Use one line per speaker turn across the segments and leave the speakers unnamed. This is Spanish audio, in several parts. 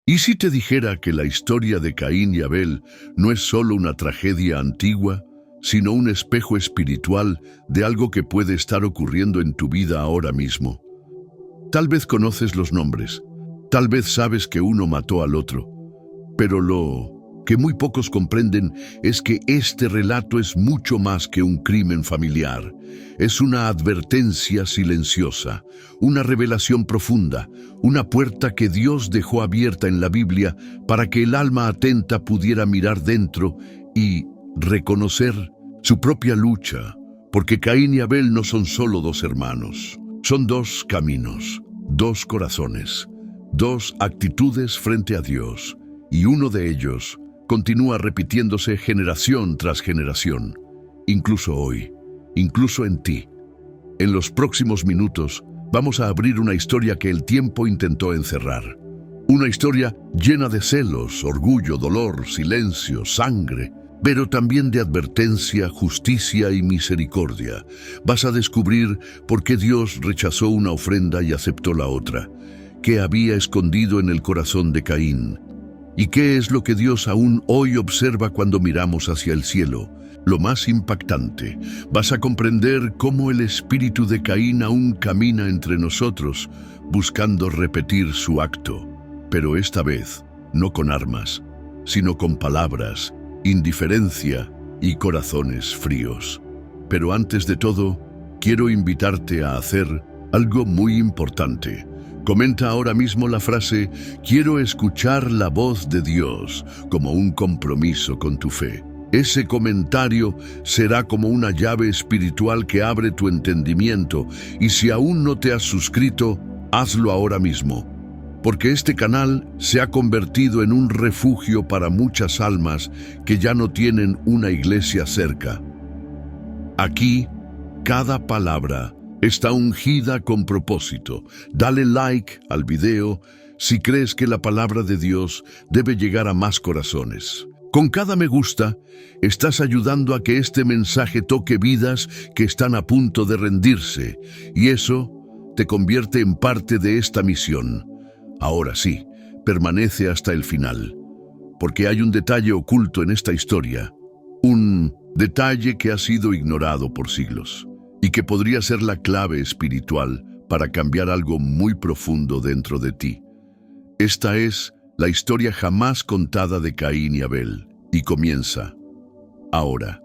¿Y si te dijera que la historia de Caín y Abel no es solo una tragedia antigua, sino un espejo espiritual de algo que puede estar ocurriendo en tu vida ahora mismo? Tal vez conoces los nombres, tal vez sabes que uno mató al otro, pero lo que muy pocos comprenden es que este relato es mucho más que un crimen familiar. Es una advertencia silenciosa, una revelación profunda, una puerta que Dios dejó abierta en la Biblia para que el alma atenta pudiera mirar dentro y reconocer su propia lucha, porque Caín y Abel no son solo dos hermanos, son dos caminos, dos corazones, dos actitudes frente a Dios, y uno de ellos continúa repitiéndose generación tras generación, incluso hoy, incluso en ti. En los próximos minutos vamos a abrir una historia que el tiempo intentó encerrar. Una historia llena de celos, orgullo, dolor, silencio, sangre, pero también de advertencia, justicia y misericordia. Vas a descubrir por qué Dios rechazó una ofrenda y aceptó la otra, qué había escondido en el corazón de Caín, y qué es lo que Dios aún hoy observa cuando miramos hacia el cielo. Lo más impactante, vas a comprender cómo el espíritu de Caín aún camina entre nosotros, buscando repetir su acto, pero esta vez no con armas, sino con palabras, indiferencia y corazones fríos. Pero antes de todo, quiero invitarte a hacer algo muy importante. Comenta ahora mismo la frase "Quiero escuchar la voz de Dios" como un compromiso con tu fe. Ese comentario será como una llave espiritual que abre tu entendimiento, y si aún no te has suscrito, hazlo ahora mismo, porque este canal se ha convertido en un refugio para muchas almas que ya no tienen una iglesia cerca. Aquí, cada palabra está ungida con propósito. Dale like al video si crees que la palabra de Dios debe llegar a más corazones. Con cada me gusta, estás ayudando a que este mensaje toque vidas que están a punto de rendirse, y eso te convierte en parte de esta misión. Ahora sí, permanece hasta el final, porque hay un detalle oculto en esta historia, un detalle que ha sido ignorado por siglos, y que podría ser la clave espiritual para cambiar algo muy profundo dentro de ti. Esta es la historia jamás contada de Caín y Abel, y comienza ahora.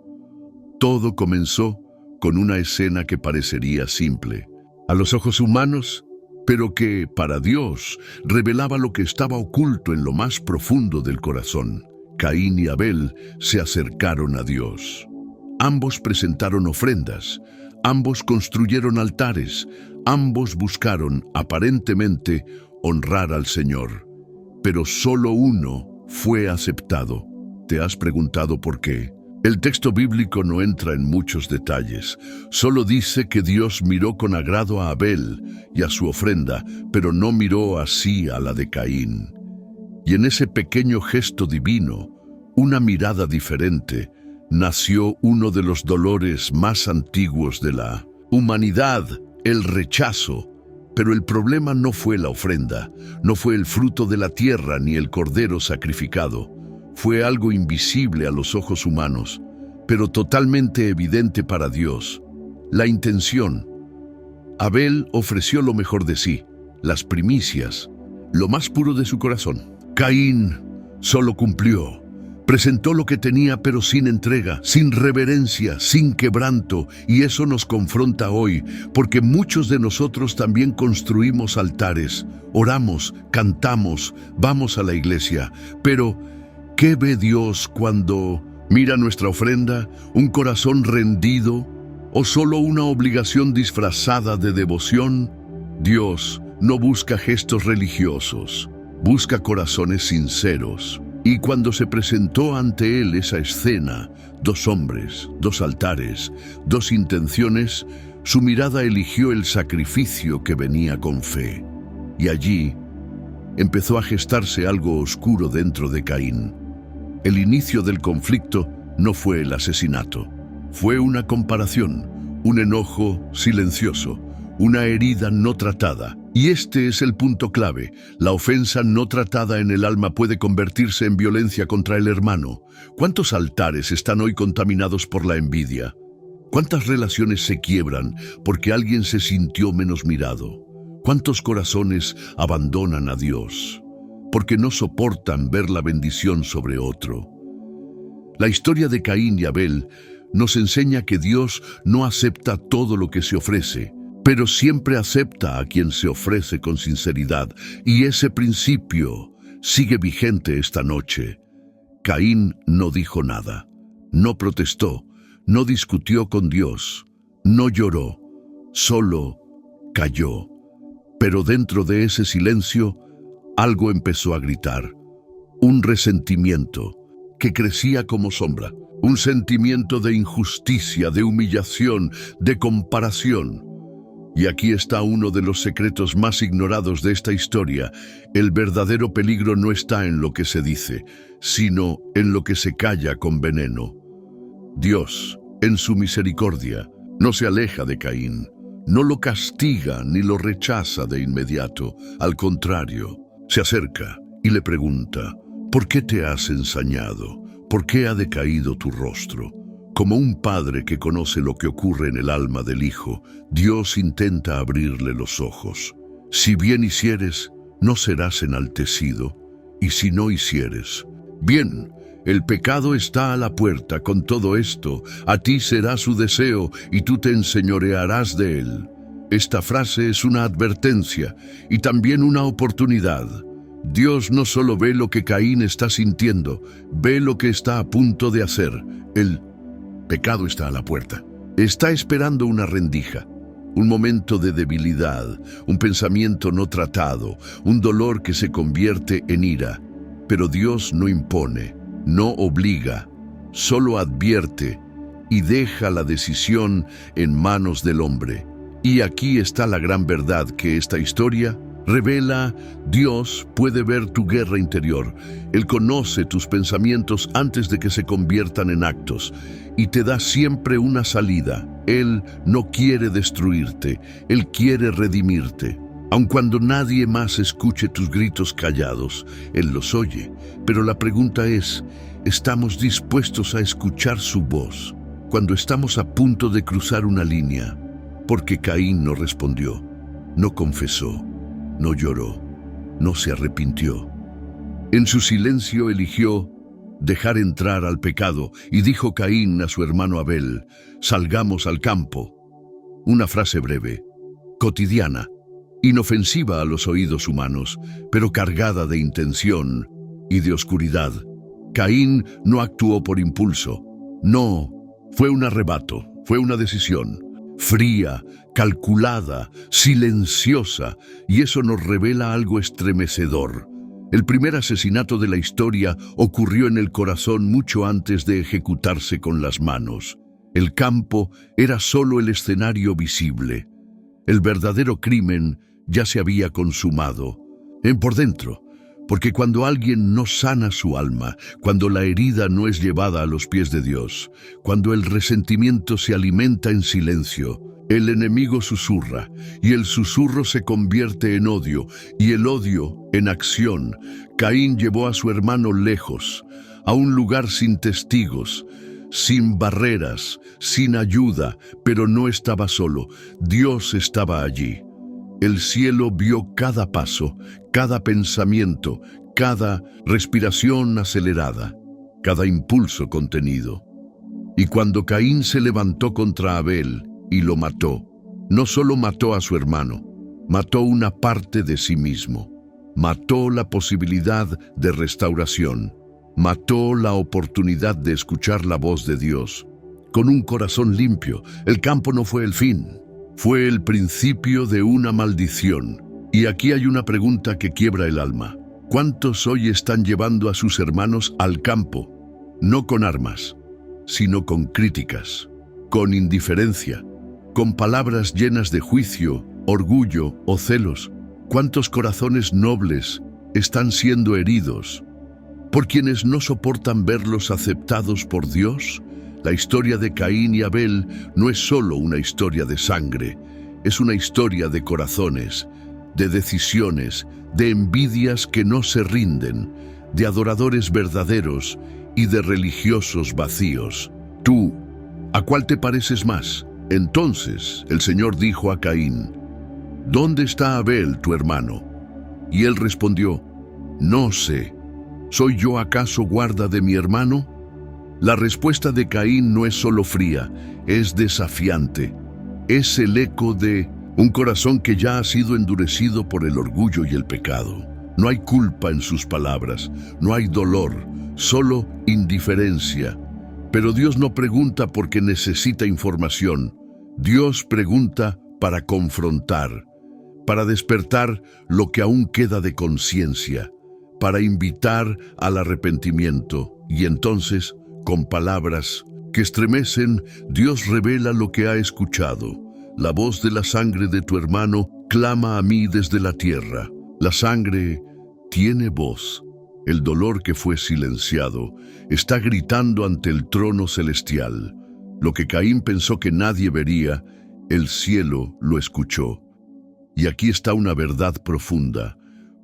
Todo comenzó con una escena que parecería simple a los ojos humanos, pero que, para Dios, revelaba lo que estaba oculto en lo más profundo del corazón. Caín y Abel se acercaron a Dios. Ambos presentaron ofrendas, ambos construyeron altares, ambos buscaron, aparentemente, honrar al Señor. Pero solo uno fue aceptado. ¿Te has preguntado por qué? El texto bíblico no entra en muchos detalles. Solo dice que Dios miró con agrado a Abel y a su ofrenda, pero no miró así a la de Caín. Y en ese pequeño gesto divino, una mirada diferente, nació uno de los dolores más antiguos de la humanidad, el rechazo. Pero el problema no fue la ofrenda, no fue el fruto de la tierra ni el cordero sacrificado. Fue algo invisible a los ojos humanos, pero totalmente evidente para Dios: la intención. Abel ofreció lo mejor de sí, las primicias, lo más puro de su corazón. Caín solo cumplió. Presentó lo que tenía, pero sin entrega, sin reverencia, sin quebranto, y eso nos confronta hoy, porque muchos de nosotros también construimos altares, oramos, cantamos, vamos a la iglesia, pero ¿qué ve Dios cuando mira nuestra ofrenda, un corazón rendido o solo una obligación disfrazada de devoción? Dios no busca gestos religiosos, busca corazones sinceros. Y cuando se presentó ante él esa escena, dos hombres, dos altares, dos intenciones, su mirada eligió el sacrificio que venía con fe. Y allí empezó a gestarse algo oscuro dentro de Caín. El inicio del conflicto no fue el asesinato, fue una comparación, un enojo silencioso, una herida no tratada. Y este es el punto clave. La ofensa no tratada en el alma puede convertirse en violencia contra el hermano. ¿Cuántos altares están hoy contaminados por la envidia? ¿Cuántas relaciones se quiebran porque alguien se sintió menos mirado? ¿Cuántos corazones abandonan a Dios porque no soportan ver la bendición sobre otro? La historia de Caín y Abel nos enseña que Dios no acepta todo lo que se ofrece, pero siempre acepta a quien se ofrece con sinceridad, y ese principio sigue vigente esta noche. Caín no dijo nada, no protestó, no discutió con Dios, no lloró, solo cayó. Pero dentro de ese silencio, algo empezó a gritar, un resentimiento que crecía como sombra, un sentimiento de injusticia, de humillación, de comparación. Y aquí está uno de los secretos más ignorados de esta historia. El verdadero peligro no está en lo que se dice, sino en lo que se calla con veneno. Dios, en su misericordia, no se aleja de Caín, no lo castiga ni lo rechaza de inmediato. Al contrario, se acerca y le pregunta, ¿por qué te has ensañado? ¿Por qué ha decaído tu rostro? Como un padre que conoce lo que ocurre en el alma del hijo, Dios intenta abrirle los ojos. Si bien hicieres, no serás enaltecido, y si no hicieres, bien, el pecado está a la puerta. Con todo esto, a ti será su deseo, y tú te enseñorearás de él. Esta frase es una advertencia, y también una oportunidad. Dios no solo ve lo que Caín está sintiendo, ve lo que está a punto de hacer. El pecado está a la puerta. Está esperando una rendija, un momento de debilidad, un pensamiento no tratado, un dolor que se convierte en ira. Pero Dios no impone, no obliga, solo advierte y deja la decisión en manos del hombre. Y aquí está la gran verdad que esta historia revela. Dios puede ver tu guerra interior. Él conoce tus pensamientos antes de que se conviertan en actos y te da siempre una salida. Él no quiere destruirte, Él quiere redimirte. Aun cuando nadie más escuche tus gritos callados, Él los oye. Pero la pregunta es, ¿estamos dispuestos a escuchar su voz cuando estamos a punto de cruzar una línea? Porque Caín no respondió, no confesó, no lloró, no se arrepintió. En su silencio eligió dejar entrar al pecado, y dijo Caín a su hermano Abel, salgamos al campo. Una frase breve, cotidiana, inofensiva a los oídos humanos, pero cargada de intención y de oscuridad. Caín no actuó por impulso, no, fue un arrebato, fue una decisión. Fría, calculada, silenciosa, y eso nos revela algo estremecedor. El primer asesinato de la historia ocurrió en el corazón mucho antes de ejecutarse con las manos. El campo era solo el escenario visible. El verdadero crimen ya se había consumado. Por dentro, porque cuando alguien no sana su alma, cuando la herida no es llevada a los pies de Dios, cuando el resentimiento se alimenta en silencio, el enemigo susurra, y el susurro se convierte en odio, y el odio en acción. Caín llevó a su hermano lejos, a un lugar sin testigos, sin barreras, sin ayuda, pero no estaba solo. Dios estaba allí. El cielo vio cada paso, cada pensamiento, cada respiración acelerada, cada impulso contenido. Y cuando Caín se levantó contra Abel y lo mató, no solo mató a su hermano, mató una parte de sí mismo. Mató la posibilidad de restauración. Mató la oportunidad de escuchar la voz de Dios. Con un corazón limpio, el campo no fue el fin. Fue el principio de una maldición. Y aquí hay una pregunta que quiebra el alma. ¿Cuántos hoy están llevando a sus hermanos al campo? No con armas, sino con críticas, con indiferencia, con palabras llenas de juicio, orgullo o celos. ¿Cuántos corazones nobles están siendo heridos por quienes no soportan verlos aceptados por Dios? La historia de Caín y Abel no es solo una historia de sangre, es una historia de corazones. de decisiones, de envidias que no se rinden, de adoradores verdaderos y de religiosos vacíos. Tú, ¿a cuál te pareces más? Entonces el Señor dijo a Caín: ¿Dónde está Abel, tu hermano? Y él respondió: No sé. ¿Soy yo acaso guarda de mi hermano? La respuesta de Caín no es solo fría, es desafiante. Es el eco de un corazón que ya ha sido endurecido por el orgullo y el pecado. No hay culpa en sus palabras, no hay dolor, solo indiferencia. Pero Dios no pregunta porque necesita información. Dios pregunta para confrontar, para despertar lo que aún queda de conciencia, para invitar al arrepentimiento. Y entonces, con palabras que estremecen, Dios revela lo que ha escuchado. La voz de la sangre de tu hermano clama a mí desde la tierra. La sangre tiene voz. El dolor que fue silenciado está gritando ante el trono celestial. Lo que Caín pensó que nadie vería, el cielo lo escuchó. Y aquí está una verdad profunda.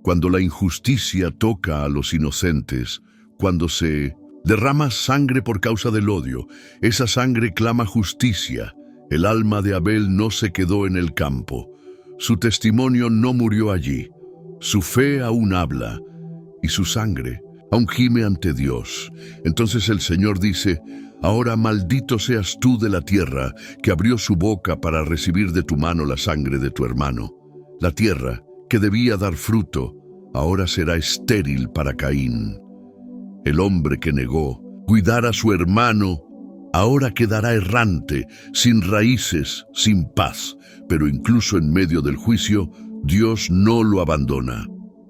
Cuando la injusticia toca a los inocentes, cuando se derrama sangre por causa del odio, esa sangre clama justicia. El alma de Abel no se quedó en el campo. Su testimonio no murió allí. Su fe aún habla y su sangre aún gime ante Dios. Entonces el Señor dice: Ahora maldito seas tú de la tierra, que abrió su boca para recibir de tu mano la sangre de tu hermano. La tierra, que debía dar fruto, ahora será estéril para Caín. El hombre que negó cuidar a su hermano, ahora quedará errante, sin raíces, sin paz. Pero incluso en medio del juicio, Dios no lo abandona.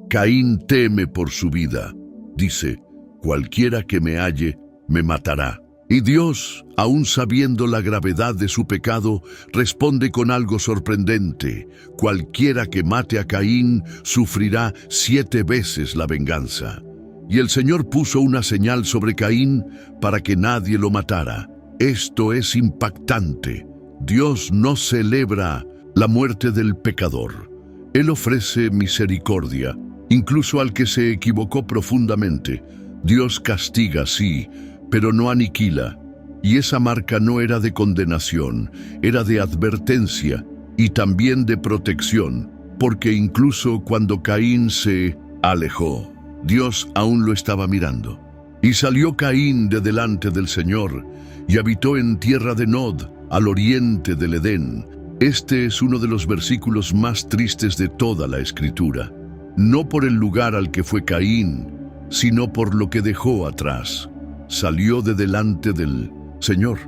Caín teme por su vida. Dice: Cualquiera que me halle, me matará. Y Dios, aun sabiendo la gravedad de su pecado, responde con algo sorprendente: Cualquiera que mate a Caín sufrirá 7 veces la venganza. Y el Señor puso una señal sobre Caín para que nadie lo matara. Esto es impactante. Dios no celebra la muerte del pecador. Él ofrece misericordia, incluso al que se equivocó profundamente. Dios castiga, sí, pero no aniquila. Y esa marca no era de condenación, era de advertencia y también de protección, porque incluso cuando Caín se alejó, Dios aún lo estaba mirando. Y salió Caín de delante del Señor y habitó en tierra de Nod, al oriente del Edén. Este es uno de los versículos más tristes de toda la Escritura. No por el lugar al que fue Caín, sino por lo que dejó atrás. Salió de delante del Señor.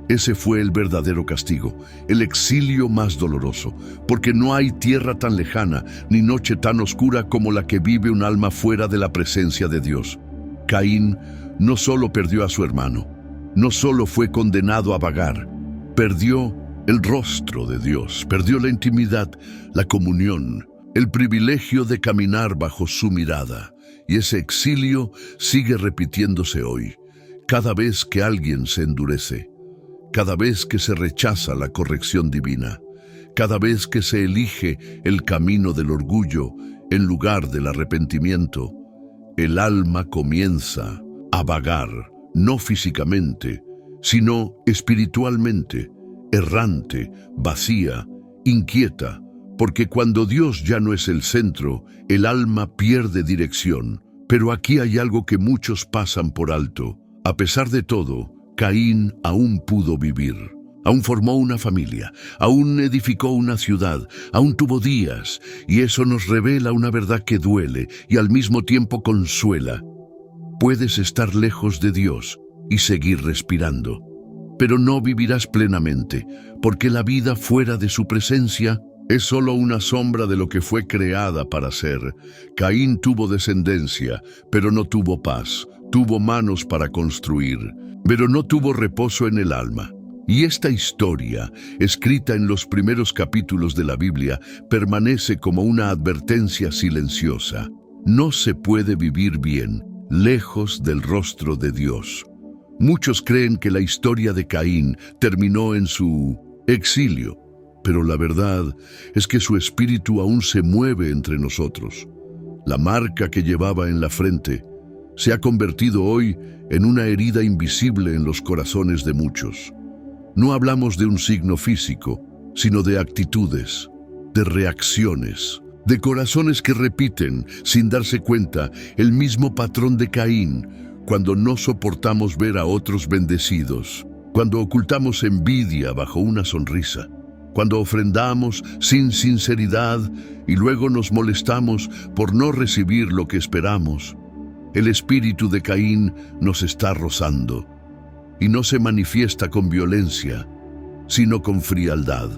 Ese fue el verdadero castigo, el exilio más doloroso, porque no hay tierra tan lejana ni noche tan oscura como la que vive un alma fuera de la presencia de Dios. Caín no solo perdió a su hermano, no solo fue condenado a vagar, perdió el rostro de Dios, perdió la intimidad, la comunión, el privilegio de caminar bajo su mirada. Y ese exilio sigue repitiéndose hoy, cada vez que alguien se endurece, cada vez que se rechaza la corrección divina, cada vez que se elige el camino del orgullo en lugar del arrepentimiento. El alma comienza a vagar, no físicamente, sino espiritualmente, errante, vacía, inquieta, porque cuando Dios ya no es el centro, el alma pierde dirección. Pero aquí hay algo que muchos pasan por alto. A pesar de todo, Caín aún pudo vivir. Aún formó una familia, aún edificó una ciudad, aún tuvo días, y eso nos revela una verdad que duele y al mismo tiempo consuela. Puedes estar lejos de Dios y seguir respirando, pero no vivirás plenamente, porque la vida fuera de su presencia es solo una sombra de lo que fue creada para ser. Caín tuvo descendencia, pero no tuvo paz. Tuvo manos para construir, pero no tuvo reposo en el alma. Y esta historia, escrita en los primeros capítulos de la Biblia, permanece como una advertencia silenciosa. No se puede vivir bien lejos del rostro de Dios. Muchos creen que la historia de Caín terminó en su exilio, pero la verdad es que su espíritu aún se mueve entre nosotros. La marca que llevaba en la frente se ha convertido hoy en una herida invisible en los corazones de muchos. No hablamos de un signo físico, sino de actitudes, de reacciones, de corazones que repiten, sin darse cuenta, el mismo patrón de Caín, cuando no soportamos ver a otros bendecidos, cuando ocultamos envidia bajo una sonrisa, cuando ofrendamos sin sinceridad y luego nos molestamos por no recibir lo que esperamos. El espíritu de Caín nos está rozando y no se manifiesta con violencia, sino con frialdad,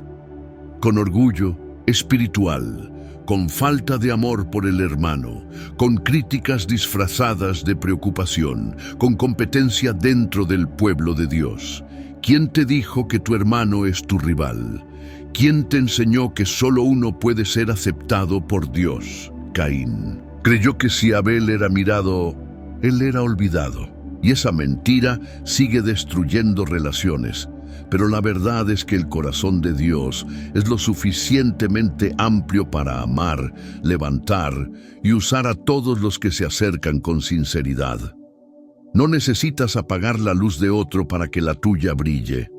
con orgullo espiritual, con falta de amor por el hermano, con críticas disfrazadas de preocupación, con competencia dentro del pueblo de Dios. ¿Quién te dijo que tu hermano es tu rival? ¿Quién te enseñó que solo uno puede ser aceptado por Dios? Caín creyó que si Abel era mirado, él era olvidado. Y esa mentira sigue destruyendo relaciones. Pero la verdad es que el corazón de Dios es lo suficientemente amplio para amar, levantar y usar a todos los que se acercan con sinceridad. No necesitas apagar la luz de otro para que la tuya brille.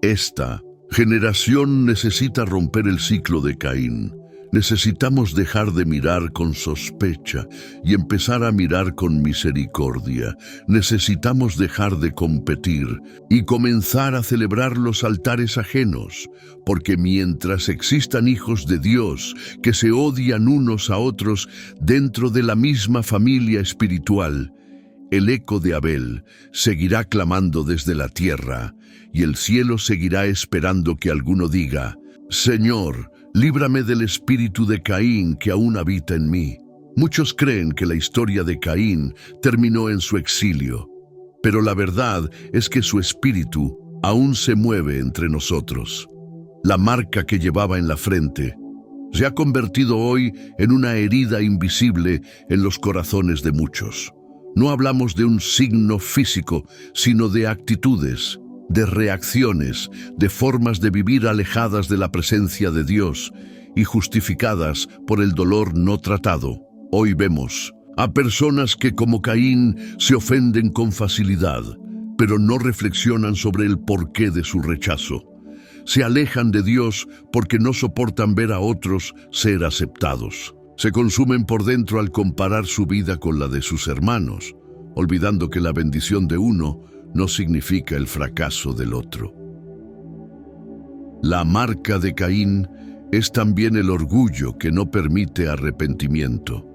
Esta generación necesita romper el ciclo de Caín. Necesitamos dejar de mirar con sospecha y empezar a mirar con misericordia. Necesitamos dejar de competir y comenzar a celebrar los altares ajenos, porque mientras existan hijos de Dios que se odian unos a otros dentro de la misma familia espiritual, el eco de Abel seguirá clamando desde la tierra y el cielo seguirá esperando que alguno diga: Señor, líbrame del espíritu de Caín que aún habita en mí. Muchos creen que la historia de Caín terminó en su exilio, pero la verdad es que su espíritu aún se mueve entre nosotros. La marca que llevaba en la frente se ha convertido hoy en una herida invisible en los corazones de muchos. No hablamos de un signo físico, sino de actitudes, de reacciones, de formas de vivir alejadas de la presencia de Dios y justificadas por el dolor no tratado. Hoy vemos a personas que, como Caín, se ofenden con facilidad, pero no reflexionan sobre el porqué de su rechazo. Se alejan de Dios porque no soportan ver a otros ser aceptados. Se consumen por dentro al comparar su vida con la de sus hermanos, olvidando que la bendición de uno no significa el fracaso del otro. La marca de Caín es también el orgullo que no permite arrepentimiento.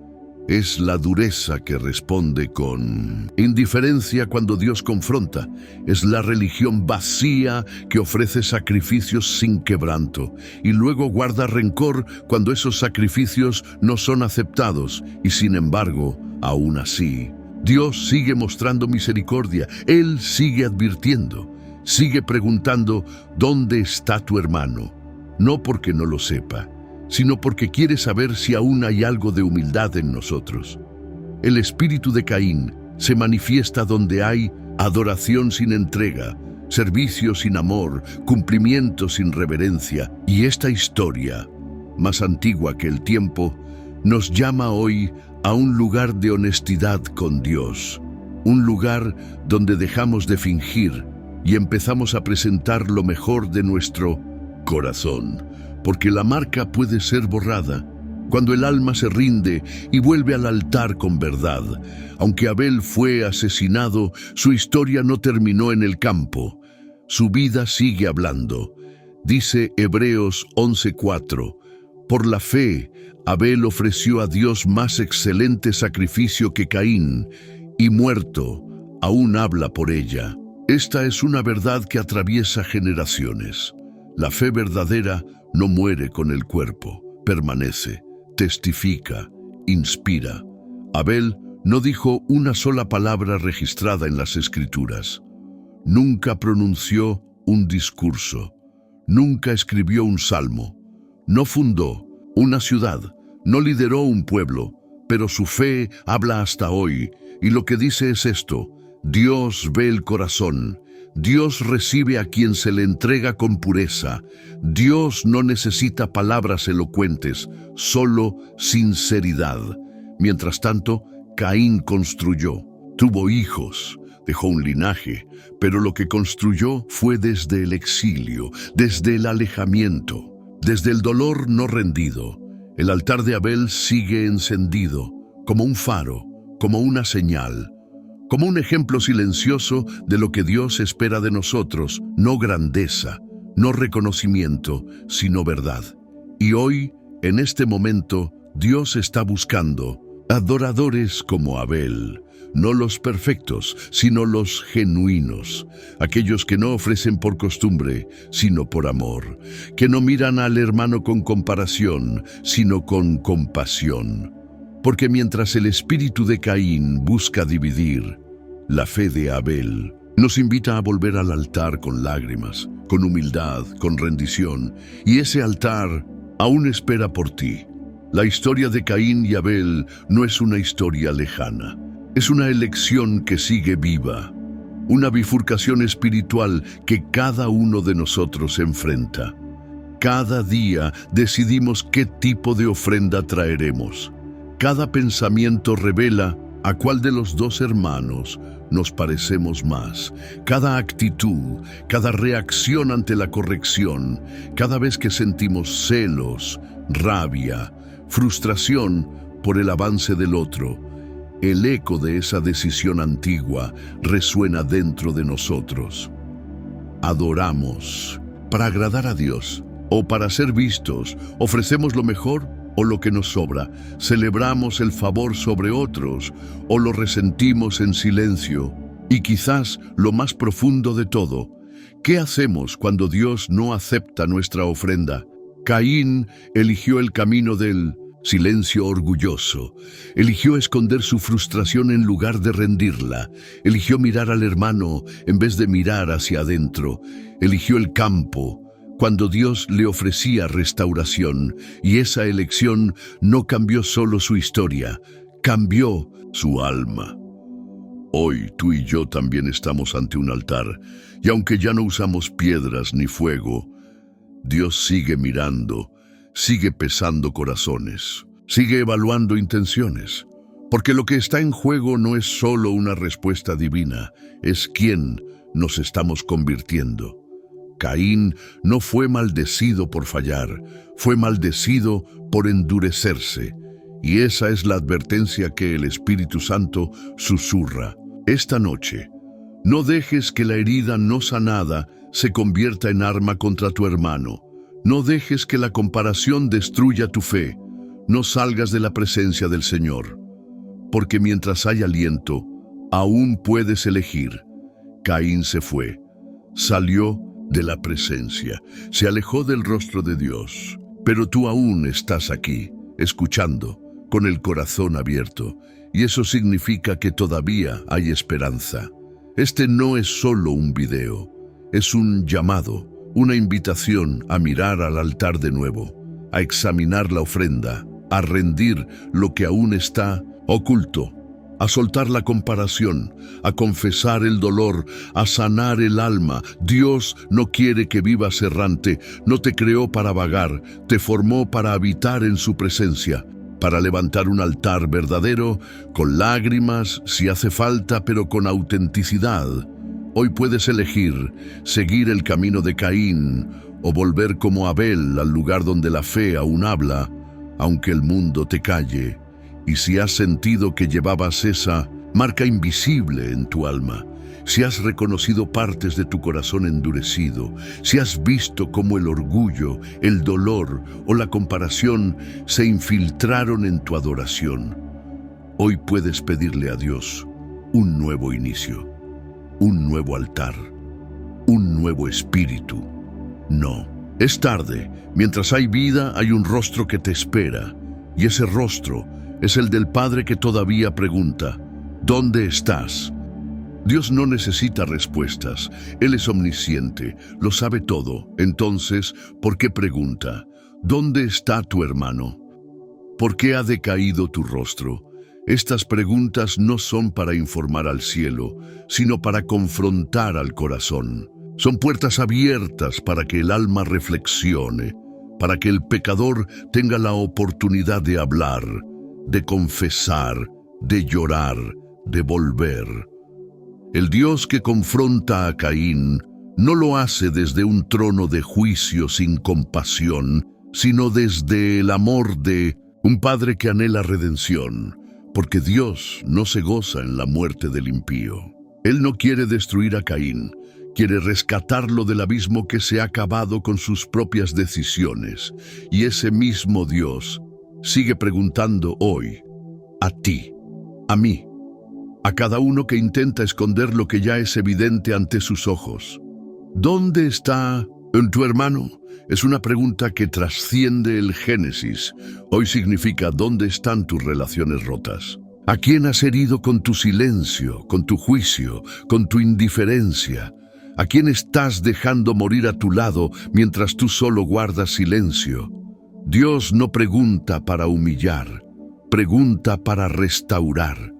Es la dureza que responde con indiferencia cuando Dios confronta. Es la religión vacía que ofrece sacrificios sin quebranto y luego guarda rencor cuando esos sacrificios no son aceptados. Y sin embargo, aún así, Dios sigue mostrando misericordia. Él sigue advirtiendo, sigue preguntando: ¿dónde está tu hermano? No porque no lo sepa, sino porque quiere saber si aún hay algo de humildad en nosotros. El espíritu de Caín se manifiesta donde hay adoración sin entrega, servicio sin amor, cumplimiento sin reverencia. Y esta historia, más antigua que el tiempo, nos llama hoy a un lugar de honestidad con Dios, un lugar donde dejamos de fingir y empezamos a presentar lo mejor de nuestro corazón, porque la marca puede ser borrada cuando el alma se rinde y vuelve al altar con verdad. Aunque Abel fue asesinado, su historia no terminó en el campo. Su vida sigue hablando. Dice Hebreos 11:4, por la fe, Abel ofreció a Dios más excelente sacrificio que Caín, y muerto, aún habla por ella. Esta es una verdad que atraviesa generaciones. La fe verdadera no muere con el cuerpo, permanece, testifica, inspira. Abel no dijo una sola palabra registrada en las Escrituras. Nunca pronunció un discurso. Nunca escribió un salmo. No fundó una ciudad. No lideró un pueblo, pero su fe habla hasta hoy, y lo que dice es esto: Dios ve el corazón, Dios recibe a quien se le entrega con pureza. Dios no necesita palabras elocuentes, solo sinceridad. Mientras tanto, Caín construyó, tuvo hijos, dejó un linaje, pero lo que construyó fue desde el exilio, desde el alejamiento, desde el dolor no rendido. El altar de Abel sigue encendido, como un faro, como una señal, como un ejemplo silencioso de lo que Dios espera de nosotros, no grandeza, no reconocimiento, sino verdad. Y hoy, en este momento, Dios está buscando adoradores como Abel, no los perfectos, sino los genuinos, aquellos que no ofrecen por costumbre, sino por amor, que no miran al hermano con comparación, sino con compasión. Porque mientras el espíritu de Caín busca dividir, la fe de Abel nos invita a volver al altar con lágrimas, con humildad, con rendición, y ese altar aún espera por ti. La historia de Caín y Abel no es una historia lejana, es una elección que sigue viva, una bifurcación espiritual que cada uno de nosotros enfrenta. Cada día decidimos qué tipo de ofrenda traeremos. Cada pensamiento revela a cuál de los dos hermanos nos parecemos más. Cada actitud, cada reacción ante la corrección, cada vez que sentimos celos, rabia, frustración por el avance del otro, el eco de esa decisión antigua resuena dentro de nosotros. Adoramos para agradar a Dios o para ser vistos, ofrecemos lo mejor o lo que nos sobra, celebramos el favor sobre otros o lo resentimos en silencio. Y quizás lo más profundo de todo, ¿qué hacemos cuando Dios no acepta nuestra ofrenda? Caín eligió el camino del silencio orgulloso, eligió esconder su frustración en lugar de rendirla, eligió mirar al hermano en vez de mirar hacia adentro, eligió el campo cuando Dios le ofrecía restauración, y esa elección no cambió solo su historia, cambió su alma. Hoy tú y yo también estamos ante un altar, y aunque ya no usamos piedras ni fuego, Dios sigue mirando, sigue pesando corazones, sigue evaluando intenciones, porque lo que está en juego no es solo una respuesta divina, es quién nos estamos convirtiendo. Caín no fue maldecido por fallar, fue maldecido por endurecerse, y esa es la advertencia que el Espíritu Santo susurra. Esta noche, no dejes que la herida no sanada se convierta en arma contra tu hermano. No dejes que la comparación destruya tu fe. No salgas de la presencia del Señor, porque mientras hay aliento, aún puedes elegir. Caín se fue, salió de la presencia, se alejó del rostro de Dios, pero tú aún estás aquí, escuchando, con el corazón abierto, y eso significa que todavía hay esperanza. Este no es solo un video, es un llamado, una invitación a mirar al altar de nuevo, a examinar la ofrenda, a rendir lo que aún está oculto, a soltar la comparación, a confesar el dolor, a sanar el alma. Dios no quiere que vivas errante, no te creó para vagar, te formó para habitar en su presencia, para levantar un altar verdadero, con lágrimas, si hace falta, pero con autenticidad. Hoy puedes elegir seguir el camino de Caín o volver como Abel al lugar donde la fe aún habla, aunque el mundo te calle. Y si has sentido que llevabas esa marca invisible en tu alma, si has reconocido partes de tu corazón endurecido, si has visto cómo el orgullo, el dolor o la comparación se infiltraron en tu adoración, hoy puedes pedirle a Dios un nuevo inicio, un nuevo altar, un nuevo espíritu. No, es tarde. Mientras hay vida, hay un rostro que te espera, y ese rostro es el del Padre que todavía pregunta, ¿dónde estás? Dios no necesita respuestas, Él es omnisciente, lo sabe todo. Entonces, ¿por qué pregunta? ¿Dónde está tu hermano? ¿Por qué ha decaído tu rostro? Estas preguntas no son para informar al cielo, sino para confrontar al corazón. Son puertas abiertas para que el alma reflexione, para que el pecador tenga la oportunidad de hablar, de confesar, de llorar, de volver. El Dios que confronta a Caín no lo hace desde un trono de juicio sin compasión, sino desde el amor de un padre que anhela redención, porque Dios no se goza en la muerte del impío. Él no quiere destruir a Caín, quiere rescatarlo del abismo que se ha cavado con sus propias decisiones. Y ese mismo Dios sigue preguntando hoy, a ti, a mí, a cada uno que intenta esconder lo que ya es evidente ante sus ojos. ¿Dónde está tu hermano? Es una pregunta que trasciende el Génesis. Hoy significa ¿dónde están tus relaciones rotas? ¿A quién has herido con tu silencio, con tu juicio, con tu indiferencia? ¿A quién estás dejando morir a tu lado mientras tú solo guardas silencio? Dios no pregunta para humillar, pregunta para restaurar,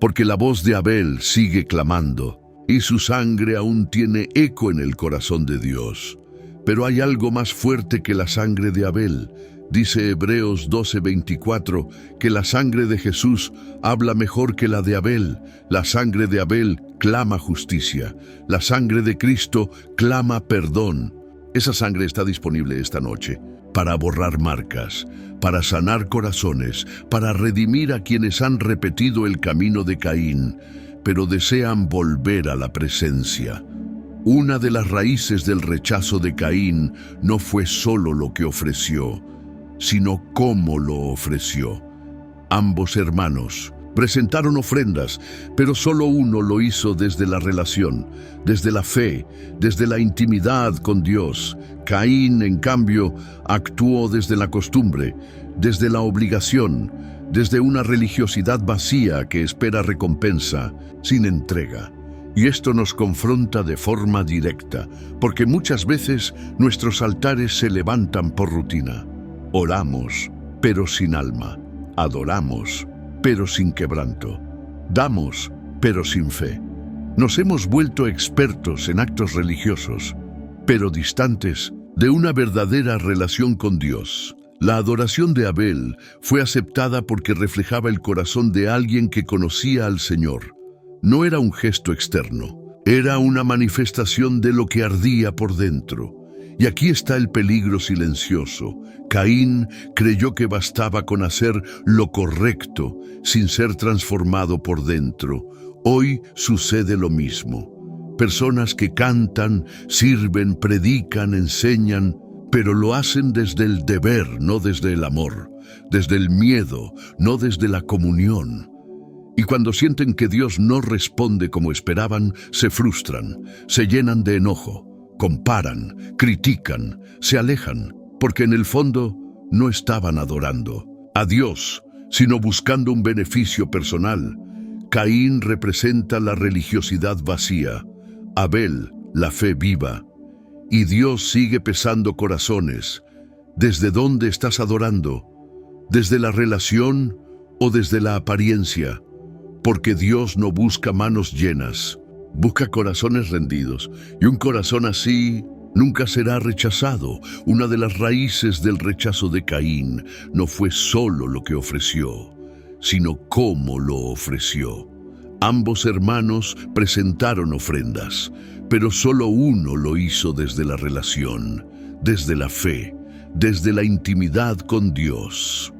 porque la voz de Abel sigue clamando y su sangre aún tiene eco en el corazón de Dios. Pero hay algo más fuerte que la sangre de Abel. Dice Hebreos 12:24 que la sangre de Jesús habla mejor que la de Abel. La sangre de Abel clama justicia. La sangre de Cristo clama perdón. Esa sangre está disponible esta noche para borrar marcas, para sanar corazones, para redimir a quienes han repetido el camino de Caín, pero desean volver a la presencia. Una de las raíces del rechazo de Caín no fue solo lo que ofreció, sino cómo lo ofreció. Ambos hermanos presentaron ofrendas, pero solo uno lo hizo desde la relación, desde la fe, desde la intimidad con Dios. Caín, en cambio, actuó desde la costumbre, desde la obligación, desde una religiosidad vacía que espera recompensa, sin entrega. Y esto nos confronta de forma directa, porque muchas veces nuestros altares se levantan por rutina. Oramos, pero sin alma. Adoramos, pero sin quebranto. Damos, pero sin fe. Nos hemos vuelto expertos en actos religiosos, pero distantes de una verdadera relación con Dios. La adoración de Abel fue aceptada porque reflejaba el corazón de alguien que conocía al Señor. No era un gesto externo, era una manifestación de lo que ardía por dentro. Y aquí está el peligro silencioso. Caín creyó que bastaba con hacer lo correcto sin ser transformado por dentro. Hoy sucede lo mismo. Personas que cantan, sirven, predican, enseñan, pero lo hacen desde el deber, no desde el amor, desde el miedo, no desde la comunión. Y cuando sienten que Dios no responde como esperaban, se frustran, se llenan de enojo, comparan, critican, se alejan, porque en el fondo no estaban adorando a Dios, sino buscando un beneficio personal. Caín representa la religiosidad vacía, Abel la fe viva. Y Dios sigue pesando corazones. ¿Desde dónde estás adorando? ¿Desde la relación o desde la apariencia? Porque Dios no busca manos llenas, busca corazones rendidos, y un corazón así nunca será rechazado. Una de las raíces del rechazo de Caín no fue solo lo que ofreció, sino cómo lo ofreció. Ambos hermanos presentaron ofrendas, pero solo uno lo hizo desde la relación, desde la fe, desde la intimidad con Dios.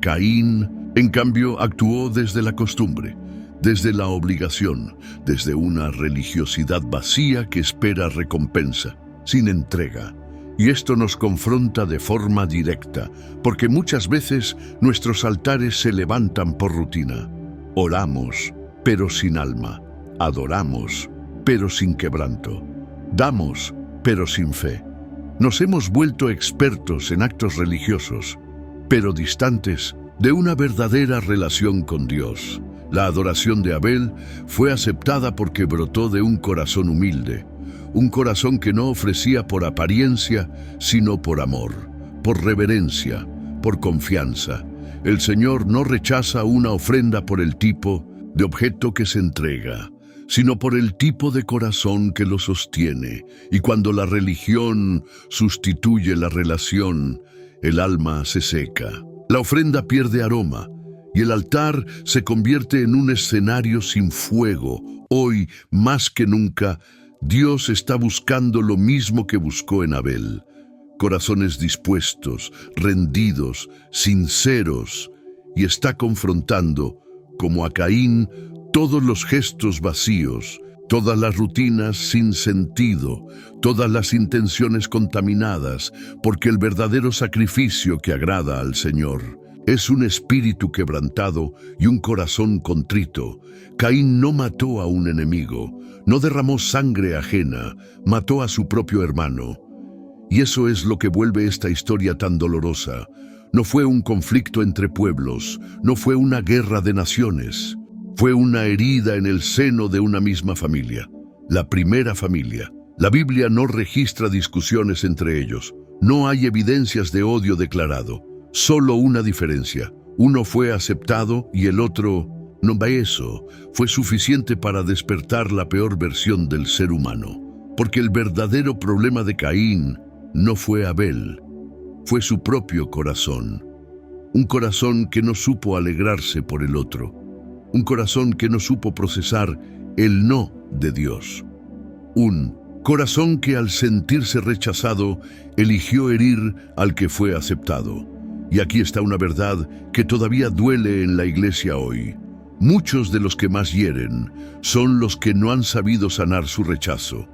Caín, en cambio, actuó desde la costumbre, desde la obligación, desde una religiosidad vacía que espera recompensa, sin entrega. Y esto nos confronta de forma directa, porque muchas veces nuestros altares se levantan por rutina. Oramos, pero sin alma. Adoramos, pero sin quebranto. Damos, pero sin fe. Nos hemos vuelto expertos en actos religiosos, pero distantes de una verdadera relación con Dios. La adoración de Abel fue aceptada porque brotó de un corazón humilde, un corazón que no ofrecía por apariencia, sino por amor, por reverencia, por confianza. El Señor no rechaza una ofrenda por el tipo de objeto que se entrega, sino por el tipo de corazón que lo sostiene. Y cuando la religión sustituye la relación, el alma se seca. La ofrenda pierde aroma y el altar se convierte en un escenario sin fuego. Hoy, más que nunca, Dios está buscando lo mismo que buscó en Abel. Corazones dispuestos, rendidos, sinceros, y está confrontando, como a Caín, todos los gestos vacíos, todas las rutinas sin sentido, todas las intenciones contaminadas, porque el verdadero sacrificio que agrada al Señor es un espíritu quebrantado y un corazón contrito. Caín no mató a un enemigo, no derramó sangre ajena, mató a su propio hermano. Y eso es lo que vuelve esta historia tan dolorosa. No fue un conflicto entre pueblos, no fue una guerra de naciones. Fue una herida en el seno de una misma familia, la primera familia. La Biblia no registra discusiones entre ellos. No hay evidencias de odio declarado. Solo una diferencia. Uno fue aceptado y el otro no. Eso fue suficiente para despertar la peor versión del ser humano. Porque el verdadero problema de Caín no fue Abel, fue su propio corazón. Un corazón que no supo alegrarse por el otro. Un corazón que no supo procesar el no de Dios. Un corazón que al sentirse rechazado eligió herir al que fue aceptado. Y aquí está una verdad que todavía duele en la iglesia hoy. Muchos de los que más hieren son los que no han sabido sanar su rechazo.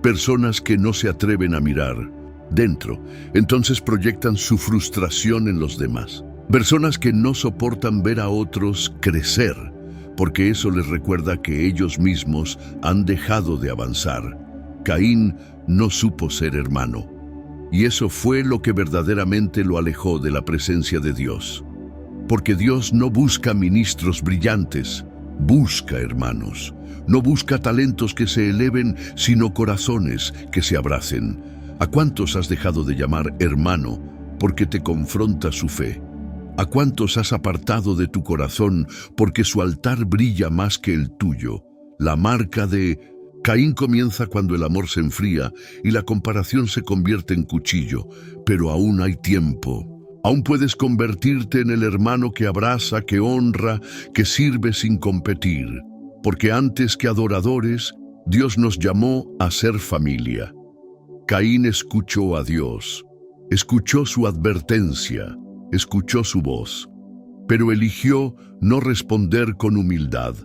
Personas que no se atreven a mirar dentro, entonces proyectan su frustración en los demás. Personas que no soportan ver a otros crecer, porque eso les recuerda que ellos mismos han dejado de avanzar. Caín no supo ser hermano, y eso fue lo que verdaderamente lo alejó de la presencia de Dios. Porque Dios no busca ministros brillantes, busca hermanos. No busca talentos que se eleven, sino corazones que se abracen. ¿A cuántos has dejado de llamar hermano porque te confronta su fe? ¿A cuántos has apartado de tu corazón porque su altar brilla más que el tuyo? La marca de Caín comienza cuando el amor se enfría y la comparación se convierte en cuchillo, pero aún hay tiempo. Aún puedes convertirte en el hermano que abraza, que honra, que sirve sin competir. Porque antes que adoradores, Dios nos llamó a ser familia. Caín escuchó a Dios, escuchó su advertencia, escuchó su voz, pero eligió no responder con humildad.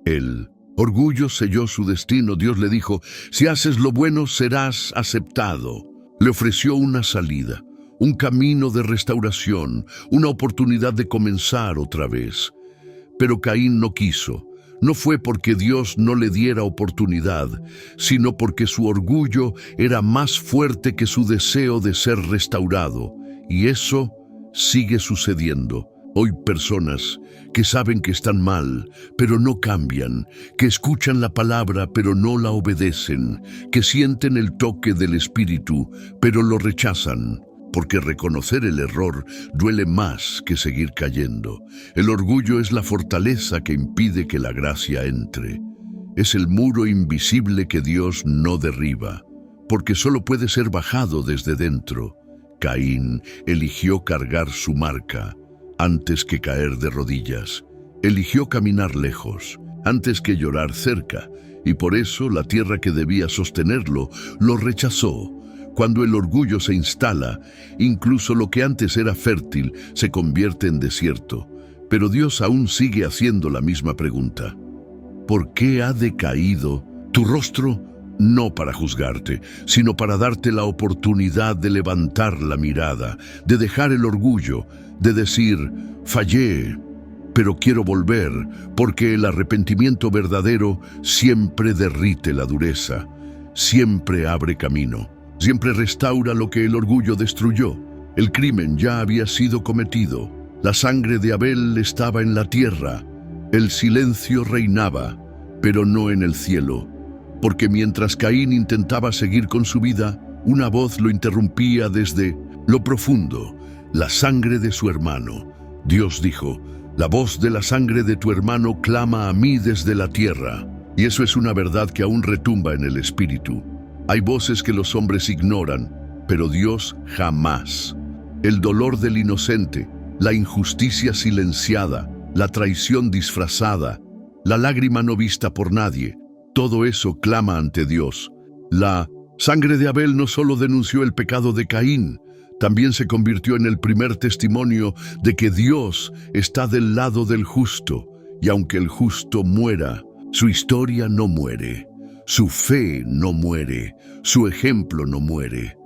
El orgullo selló su destino. Dios le dijo, si haces lo bueno serás aceptado. Le ofreció una salida, un camino de restauración, una oportunidad de comenzar otra vez. Pero Caín no quiso. No fue porque Dios no le diera oportunidad, sino porque su orgullo era más fuerte que su deseo de ser restaurado. Y eso sigue sucediendo. Hoy personas que saben que están mal, pero no cambian, que escuchan la palabra, pero no la obedecen, que sienten el toque del Espíritu, pero lo rechazan. Porque reconocer el error duele más que seguir cayendo. El orgullo es la fortaleza que impide que la gracia entre. Es el muro invisible que Dios no derriba, porque solo puede ser bajado desde dentro. Caín eligió cargar su marca antes que caer de rodillas. Eligió caminar lejos antes que llorar cerca, y por eso la tierra que debía sostenerlo lo rechazó. Cuando el orgullo se instala, incluso lo que antes era fértil se convierte en desierto. Pero Dios aún sigue haciendo la misma pregunta. ¿Por qué ha decaído tu rostro? No para juzgarte, sino para darte la oportunidad de levantar la mirada, de dejar el orgullo, de decir, fallé, pero quiero volver, porque el arrepentimiento verdadero siempre derrite la dureza, siempre abre camino. Siempre restaura lo que el orgullo destruyó. El crimen ya había sido cometido. La sangre de Abel estaba en la tierra. El silencio reinaba, pero no en el cielo. Porque mientras Caín intentaba seguir con su vida, una voz lo interrumpía desde lo profundo. La sangre de su hermano, Dios dijo: la voz de la sangre de tu hermano clama a mí desde la tierra. Y eso es una verdad que aún retumba en el espíritu. Hay voces que los hombres ignoran, pero Dios jamás. El dolor del inocente, la injusticia silenciada, la traición disfrazada, la lágrima no vista por nadie, todo eso clama ante Dios. La sangre de Abel no solo denunció el pecado de Caín, también se convirtió en el primer testimonio de que Dios está del lado del justo, y aunque el justo muera, su historia no muere, su fe no muere, su ejemplo no muere,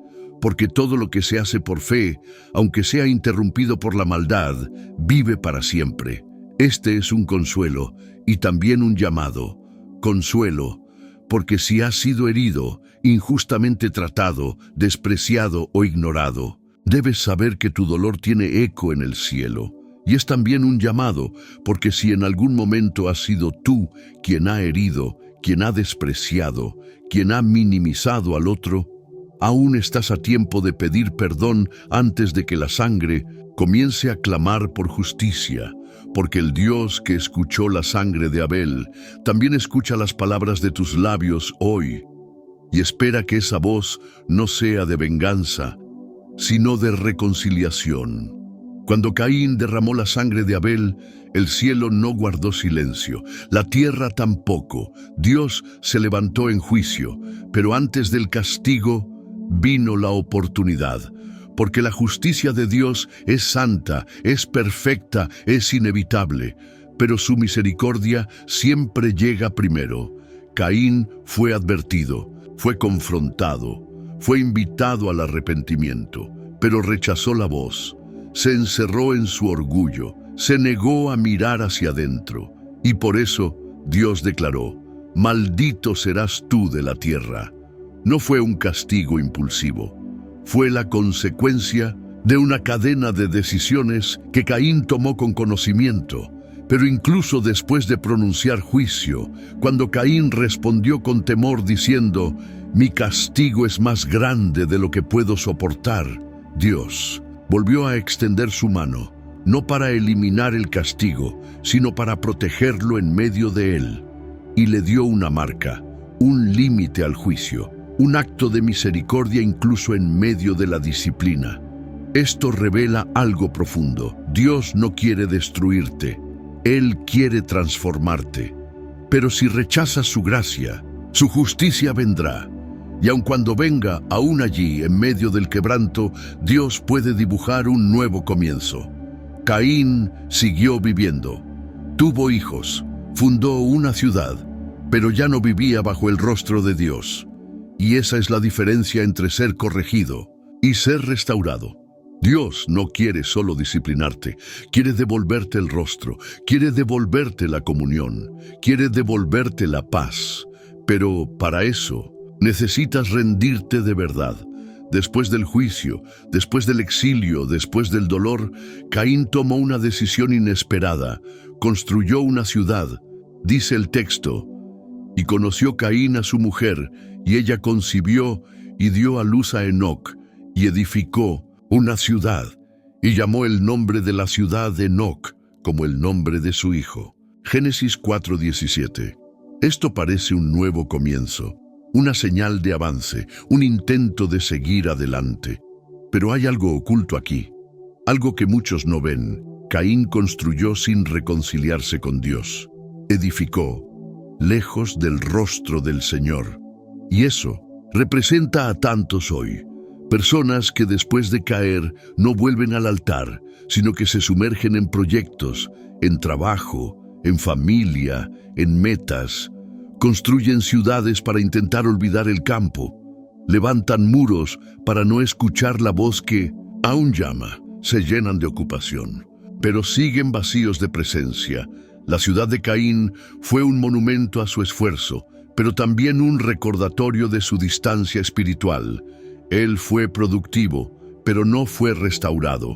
porque todo lo que se hace por fe, aunque sea interrumpido por la maldad, vive para siempre. Este es un consuelo y también un llamado. Consuelo, porque si has sido herido, injustamente tratado, despreciado o ignorado, debes saber que tu dolor tiene eco en el cielo. Y es también un llamado, porque si en algún momento has sido tú quien ha herido, quien ha despreciado, quien ha minimizado al otro, aún estás a tiempo de pedir perdón antes de que la sangre comience a clamar por justicia, porque el Dios que escuchó la sangre de Abel también escucha las palabras de tus labios hoy, y espera que esa voz no sea de venganza, sino de reconciliación. Cuando Caín derramó la sangre de Abel, el cielo no guardó silencio, la tierra tampoco. Dios se levantó en juicio, pero antes del castigo vino la oportunidad, porque la justicia de Dios es santa, es perfecta, es inevitable, pero su misericordia siempre llega primero. Caín fue advertido, fue confrontado, fue invitado al arrepentimiento, pero rechazó la voz. Se encerró en su orgullo, se negó a mirar hacia adentro, y por eso Dios declaró: maldito serás tú de la tierra. No fue un castigo impulsivo, fue la consecuencia de una cadena de decisiones que Caín tomó con conocimiento. Pero incluso después de pronunciar juicio, cuando Caín respondió con temor diciendo: mi castigo es más grande de lo que puedo soportar, Dios volvió a extender su mano, no para eliminar el castigo, sino para protegerlo en medio de él, y le dio una marca, un límite al juicio, un acto de misericordia incluso en medio de la disciplina. Esto revela algo profundo. Dios no quiere destruirte, Él quiere transformarte. Pero si rechazas su gracia, su justicia vendrá. Y aun cuando venga, aún allí, en medio del quebranto, Dios puede dibujar un nuevo comienzo. Caín siguió viviendo, tuvo hijos, fundó una ciudad, pero ya no vivía bajo el rostro de Dios. Y esa es la diferencia entre ser corregido y ser restaurado. Dios no quiere solo disciplinarte, quiere devolverte el rostro, quiere devolverte la comunión, quiere devolverte la paz. Pero para eso necesitas rendirte de verdad. Después del juicio, después del exilio, después del dolor, Caín tomó una decisión inesperada. Construyó una ciudad. Dice el texto: y conoció Caín a su mujer, y ella concibió y dio a luz a Enoc, y edificó una ciudad, y llamó el nombre de la ciudad Enoc, como el nombre de su hijo. Génesis 4:17. Esto parece un nuevo comienzo, una señal de avance, un intento de seguir adelante. Pero hay algo oculto aquí, algo que muchos no ven. Caín construyó sin reconciliarse con Dios. Edificó lejos del rostro del Señor. Y eso representa a tantos hoy. Personas que después de caer no vuelven al altar, sino que se sumergen en proyectos, en trabajo, en familia, en metas. Construyen ciudades para intentar olvidar el campo. Levantan muros para no escuchar la voz que aún llama. Se llenan de ocupación, pero siguen vacíos de presencia. La ciudad de Caín fue un monumento a su esfuerzo, pero también un recordatorio de su distancia espiritual. Él fue productivo, pero no fue restaurado.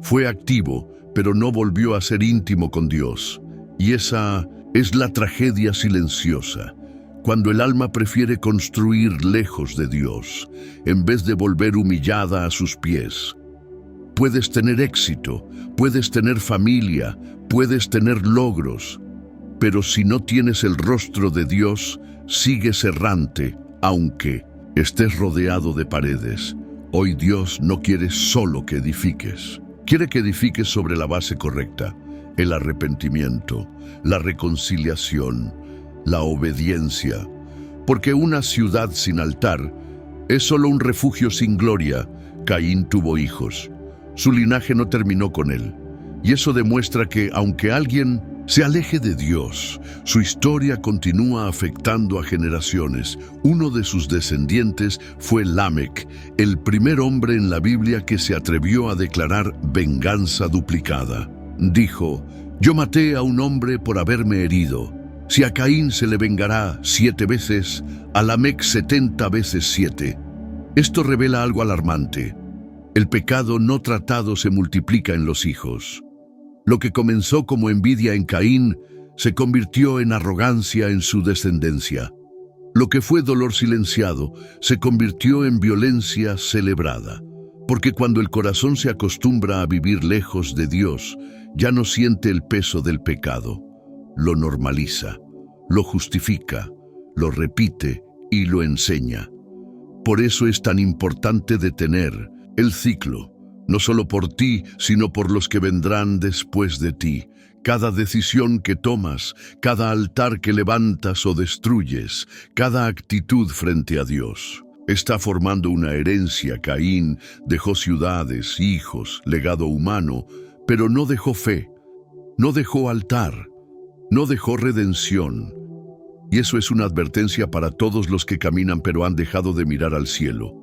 Fue activo, pero no volvió a ser íntimo con Dios. Y esa es la tragedia silenciosa, cuando el alma prefiere construir lejos de Dios, en vez de volver humillada a sus pies. puedes tener éxito, puedes tener familia, puedes tener logros, pero si no tienes el rostro de Dios, sigues errante, aunque estés rodeado de paredes. Hoy Dios no quiere solo que edifiques, quiere que edifiques sobre la base correcta, el arrepentimiento, la reconciliación, la obediencia, porque una ciudad sin altar es solo un refugio sin gloria. Caín tuvo hijos, su linaje no terminó con él, y eso demuestra que aunque alguien se aleje de Dios, su historia continúa afectando a generaciones. Uno de sus descendientes fue Lamec, el primer hombre en la Biblia que se atrevió a declarar venganza duplicada. Dijo: yo maté a un hombre por haberme herido. Si a Caín se le vengará 7 veces, a Lamec 70 veces 7. Esto revela algo alarmante. El pecado no tratado se multiplica en los hijos. Lo que comenzó como envidia en Caín se convirtió en arrogancia en su descendencia. Lo que fue dolor silenciado se convirtió en violencia celebrada. Porque cuando el corazón se acostumbra a vivir lejos de Dios, ya no siente el peso del pecado. Lo normaliza, lo justifica, lo repite y lo enseña. Por eso es tan importante detener el ciclo, no solo por ti, sino por los que vendrán después de ti. Cada decisión que tomas, cada altar que levantas o destruyes, cada actitud frente a Dios, está formando una herencia. Caín dejó ciudades, hijos, legado humano, pero no dejó fe, no dejó altar, no dejó redención. Y eso es una advertencia para todos los que caminan pero han dejado de mirar al cielo.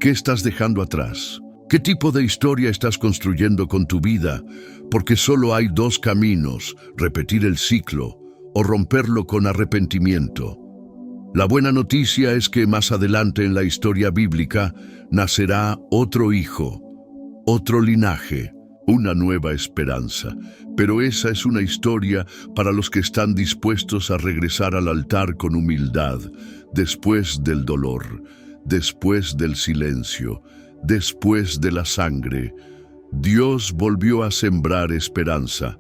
¿Qué estás dejando atrás? ¿Qué tipo de historia estás construyendo con tu vida? Porque solo hay 2 caminos: repetir el ciclo o romperlo con arrepentimiento. La buena noticia es que más adelante en la historia bíblica nacerá otro hijo, otro linaje, una nueva esperanza. Pero esa es una historia para los que están dispuestos a regresar al altar con humildad, después del dolor, después del silencio, después de la sangre. Dios volvió a sembrar esperanza.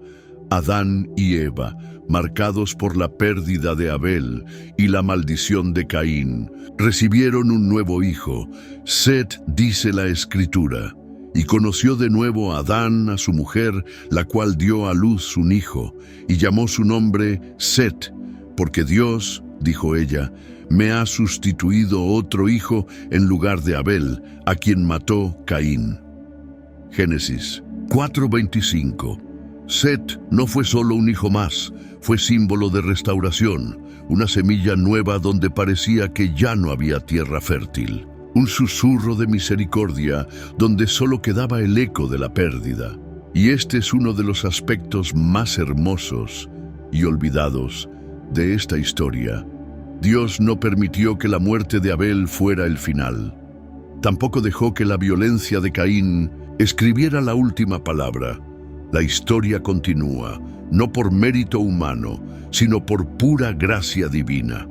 Adán y Eva, marcados por la pérdida de Abel y la maldición de Caín, recibieron un nuevo hijo. Set, dice la Escritura, y conoció de nuevo a Adán, a su mujer, la cual dio a luz un hijo, y llamó su nombre Set, porque Dios, dijo ella, me ha sustituido otro hijo en lugar de Abel, a quien mató Caín. Génesis 4:25. Set no fue solo un hijo más, fue símbolo de restauración, una semilla nueva donde parecía que ya no había tierra fértil, un susurro de misericordia donde solo quedaba el eco de la pérdida. Y este es uno de los aspectos más hermosos y olvidados de esta historia. Dios no permitió que la muerte de Abel fuera el final. Tampoco dejó que la violencia de Caín escribiera la última palabra. La historia continúa, no por mérito humano, sino por pura gracia divina.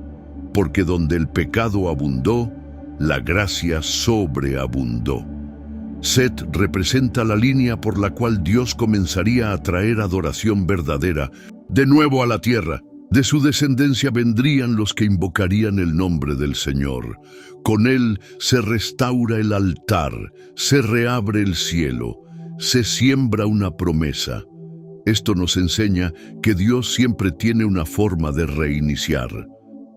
Porque donde el pecado abundó, la gracia sobreabundó. Set representa la línea por la cual Dios comenzaría a traer adoración verdadera de nuevo a la tierra. De su descendencia vendrían los que invocarían el nombre del Señor. Con él se restaura el altar, se reabre el cielo, se siembra una promesa. Esto nos enseña que Dios siempre tiene una forma de reiniciar,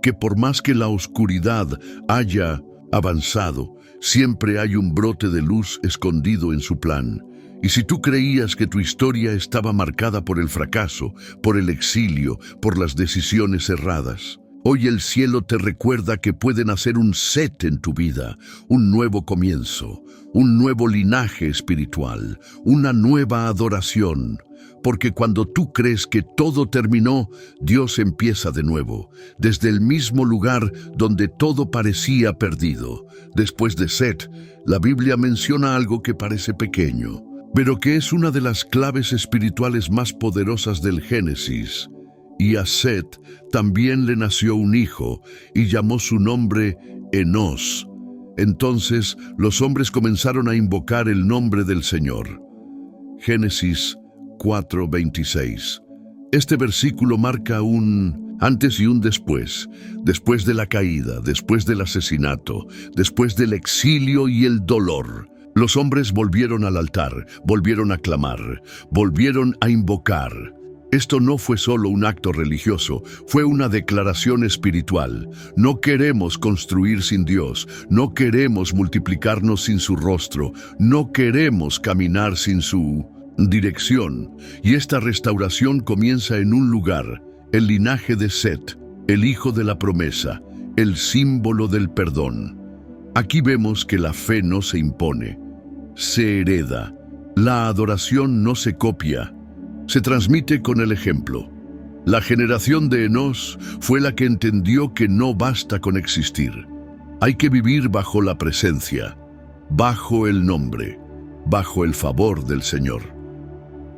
que por más que la oscuridad haya avanzado, siempre hay un brote de luz escondido en su plan. Y si tú creías que tu historia estaba marcada por el fracaso, por el exilio, por las decisiones erradas, hoy el cielo te recuerda que puede nacer un Set en tu vida, un nuevo comienzo, un nuevo linaje espiritual, una nueva adoración. Porque cuando tú crees que todo terminó, Dios empieza de nuevo, desde el mismo lugar donde todo parecía perdido. Después de Set, la Biblia menciona algo que parece pequeño, pero que es una de las claves espirituales más poderosas del Génesis. Y a Set también le nació un hijo, y llamó su nombre Enos. Entonces los hombres comenzaron a invocar el nombre del Señor. Génesis 4:26. Este versículo marca un antes y un después de la caída, después del asesinato, después del exilio y el dolor. Los hombres volvieron al altar, volvieron a clamar, volvieron a invocar. Esto no fue solo un acto religioso, fue una declaración espiritual. No queremos construir sin Dios, no queremos multiplicarnos sin su rostro, no queremos caminar sin su dirección. Y esta restauración comienza en un lugar, el linaje de Set, el hijo de la promesa, el símbolo del perdón. Aquí vemos que la fe no se impone, se hereda. La adoración no se copia, se transmite con el ejemplo. La generación de Enós fue la que entendió que no basta con existir. Hay que vivir bajo la presencia, bajo el nombre, bajo el favor del Señor.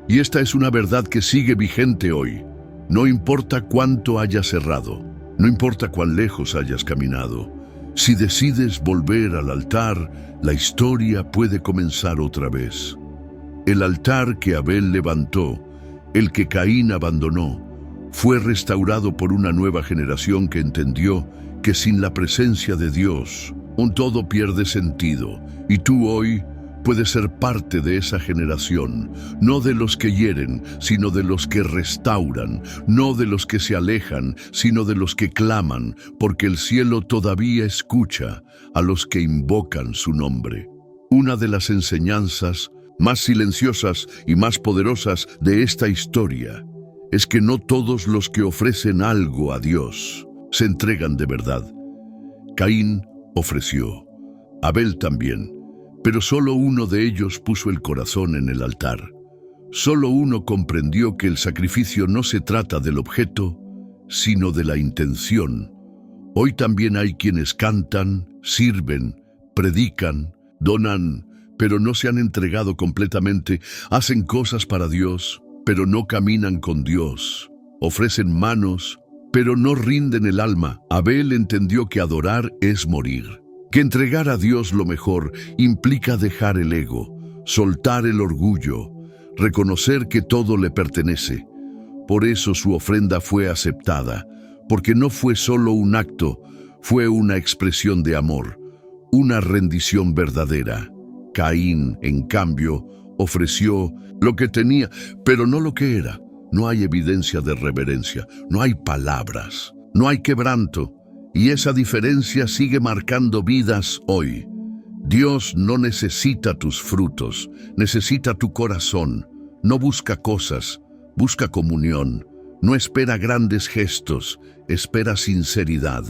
Y esta es una verdad que sigue vigente hoy. No importa cuánto hayas errado, no importa cuán lejos hayas caminado. Si decides volver al altar, la historia puede comenzar otra vez. El altar que Abel levantó, el que Caín abandonó, fue restaurado por una nueva generación que entendió que sin la presencia de Dios, un todo pierde sentido. Y tú hoy puedes ser parte de esa generación, no de los que hieren, sino de los que restauran, no de los que se alejan, sino de los que claman, porque el cielo todavía escucha a los que invocan su nombre. Una de las enseñanzas más silenciosas y más poderosas de esta historia es que no todos los que ofrecen algo a Dios se entregan de verdad. Caín ofreció, Abel también, pero solo uno de ellos puso el corazón en el altar. Solo uno comprendió que el sacrificio no se trata del objeto, sino de la intención. Hoy también hay quienes cantan, sirven, predican, donan, pero no se han entregado completamente, hacen cosas para Dios, pero no caminan con Dios. Ofrecen manos, pero no rinden el alma. Abel entendió que adorar es morir, que entregar a Dios lo mejor implica dejar el ego, soltar el orgullo, reconocer que todo le pertenece. Por eso su ofrenda fue aceptada, porque no fue solo un acto, fue una expresión de amor, una rendición verdadera. Caín, en cambio, ofreció lo que tenía, pero no lo que era. No hay evidencia de reverencia, no hay palabras, no hay quebranto. Y esa diferencia sigue marcando vidas hoy. Dios no necesita tus frutos, necesita tu corazón. No busca cosas, busca comunión. No espera grandes gestos, espera sinceridad.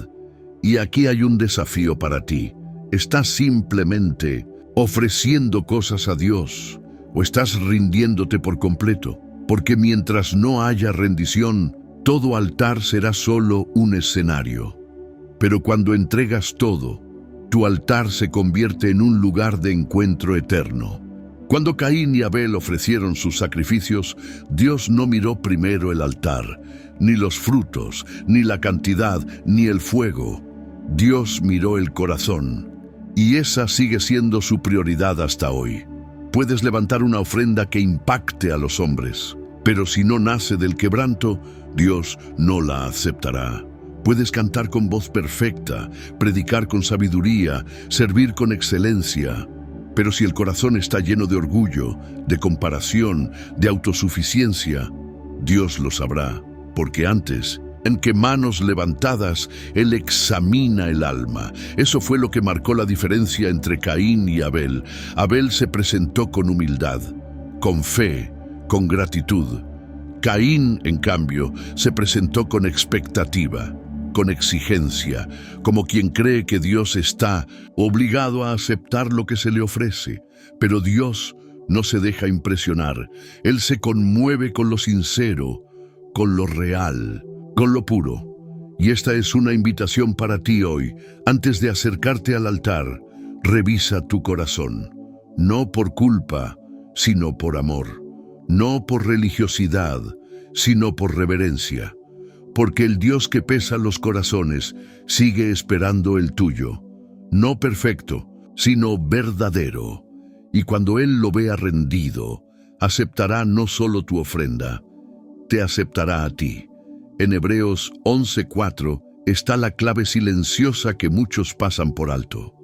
Y aquí hay un desafío para ti. ¿Estás simplemente ofreciendo cosas a Dios o estás rindiéndote por completo? Porque mientras no haya rendición, todo altar será solo un escenario. Pero cuando entregas todo, tu altar se convierte en un lugar de encuentro eterno. Cuando Caín y Abel ofrecieron sus sacrificios, Dios no miró primero el altar, ni los frutos, ni la cantidad, ni el fuego. Dios miró el corazón, y esa sigue siendo su prioridad hasta hoy. Puedes levantar una ofrenda que impacte a los hombres, pero si no nace del quebranto, Dios no la aceptará. Puedes cantar con voz perfecta, predicar con sabiduría, servir con excelencia, pero si el corazón está lleno de orgullo, de comparación, de autosuficiencia, Dios lo sabrá, porque antes, en que manos levantadas, Él examina el alma. Eso fue lo que marcó la diferencia entre Caín y Abel. Abel se presentó con humildad, con fe, con gratitud. Caín, en cambio, se presentó con expectativa, con exigencia, como quien cree que Dios está obligado a aceptar lo que se le ofrece. Pero Dios no se deja impresionar. Él se conmueve con lo sincero, con lo real, con lo puro. Y esta es una invitación para ti hoy. Antes de acercarte al altar, revisa tu corazón. No por culpa, sino por amor. No por religiosidad, sino por reverencia. Porque el Dios que pesa los corazones sigue esperando el tuyo. no perfecto, sino verdadero. Y cuando Él lo vea rendido, aceptará no solo tu ofrenda, te aceptará a ti. En Hebreos 11:4 está la clave silenciosa que muchos pasan por alto.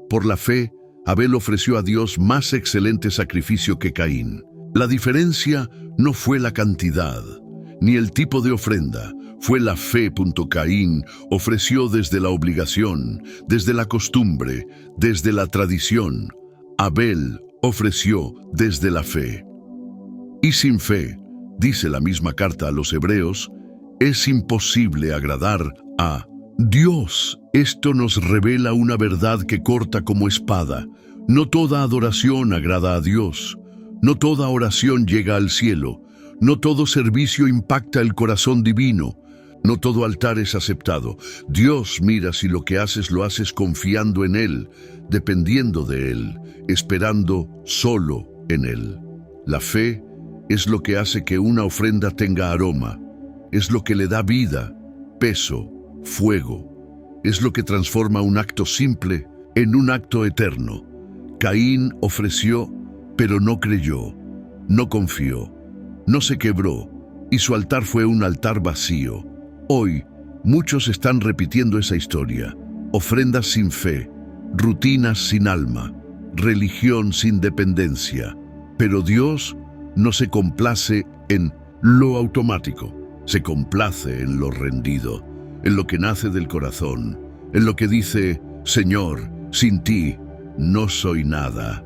Por la fe, Abel ofreció a Dios más excelente sacrificio que Caín. La diferencia no fue la cantidad, ni el tipo de ofrenda, fue la fe. Caín ofreció desde la obligación, desde la costumbre, desde la tradición. Abel ofreció desde la fe. Y sin fe, dice la misma carta a los Hebreos, es imposible agradar a Dios. Esto nos revela una verdad que corta como espada. No toda adoración agrada a Dios. No toda oración llega al cielo. No todo servicio impacta el corazón divino. No todo altar es aceptado. Dios mira si lo que haces lo haces confiando en Él, dependiendo de Él, esperando solo en Él. La fe es lo que hace que una ofrenda tenga aroma. Es lo que le da vida, peso, fuego. Es lo que transforma un acto simple en un acto eterno. Caín ofreció, pero no creyó, no confió, no se quebró, y su altar fue un altar vacío. Hoy, muchos están repitiendo esa historia. Ofrendas sin fe, rutinas sin alma, religión sin dependencia. Pero Dios no se complace en lo automático. Se complace en lo rendido, en lo que nace del corazón, en lo que dice, Señor, sin ti no soy nada.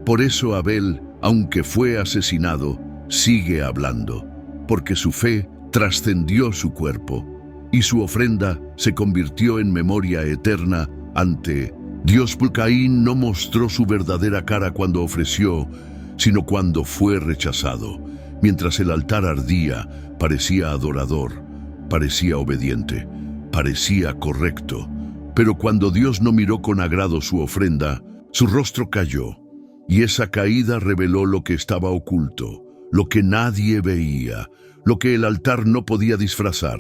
Por eso Abel, aunque fue asesinado, sigue hablando, porque su fe trascendió su cuerpo, y su ofrenda se convirtió en memoria eterna ante Dios. Caín no mostró su verdadera cara cuando ofreció, sino cuando fue rechazado. Mientras el altar ardía, parecía adorador, parecía obediente, parecía correcto. Pero cuando Dios no miró con agrado su ofrenda, su rostro cayó, y esa caída reveló lo que estaba oculto, lo que nadie veía, lo que el altar no podía disfrazar.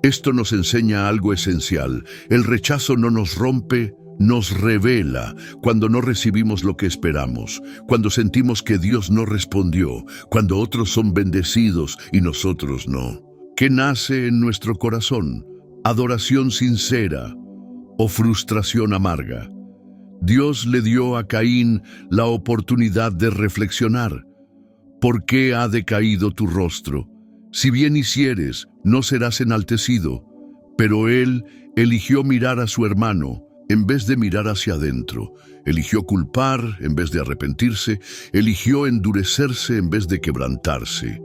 Esto nos enseña algo esencial. El rechazo no nos rompe, nos revela cuando no recibimos lo que esperamos, cuando sentimos que Dios no respondió, cuando otros son bendecidos y nosotros no. ¿Qué nace en nuestro corazón? ¿Adoración sincera o frustración amarga? Dios le dio a Caín la oportunidad de reflexionar. ¿Por qué ha decaído tu rostro? Si bien hicieres, no serás enaltecido. Pero él eligió mirar a su hermano en vez de mirar hacia adentro. Eligió culpar en vez de arrepentirse. Eligió endurecerse en vez de quebrantarse.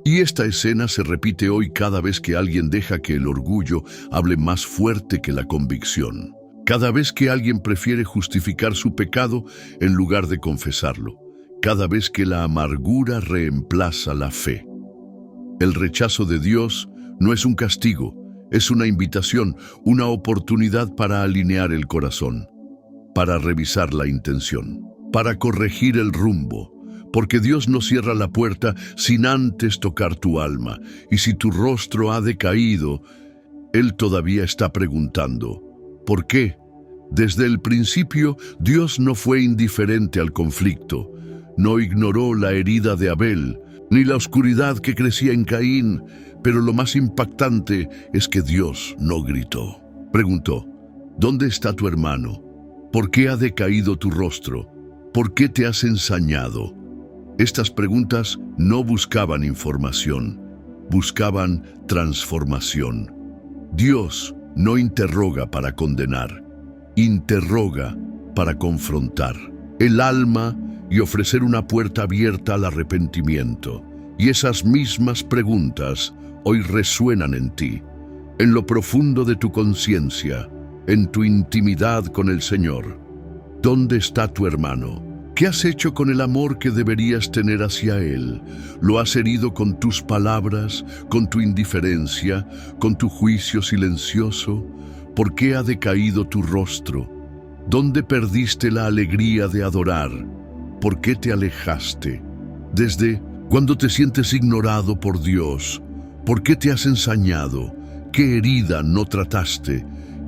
Y esta escena se repite hoy cada vez que alguien deja que el orgullo hable más fuerte que la convicción. Cada vez que alguien prefiere justificar su pecado en lugar de confesarlo. Cada vez que la amargura reemplaza la fe. El rechazo de Dios no es un castigo, es una invitación, una oportunidad para alinear el corazón, para revisar la intención, para corregir el rumbo, porque Dios no cierra la puerta sin antes tocar tu alma, y si tu rostro ha decaído, Él todavía está preguntando, ¿por qué? Desde el principio, Dios no fue indiferente al conflicto, no ignoró la herida de Abel, ni la oscuridad que crecía en Caín, pero lo más impactante es que Dios no gritó. Preguntó, ¿dónde está tu hermano? ¿Por qué ha decaído tu rostro? ¿Por qué te has ensañado? Estas preguntas no buscaban información, buscaban transformación. Dios no interroga para condenar, interroga para confrontar el alma y ofrecer una puerta abierta al arrepentimiento. Y esas mismas preguntas hoy resuenan en ti, en lo profundo de tu conciencia, en tu intimidad con el Señor. ¿Dónde está tu hermano? ¿Qué has hecho con el amor que deberías tener hacia Él? ¿Lo has herido con tus palabras, con tu indiferencia, con tu juicio silencioso? ¿Por qué ha decaído tu rostro? ¿Dónde perdiste la alegría de adorar? ¿Por qué te alejaste? ¿Desde cuando te sientes ignorado por Dios? ¿Por qué te has ensañado? ¿Qué herida no trataste?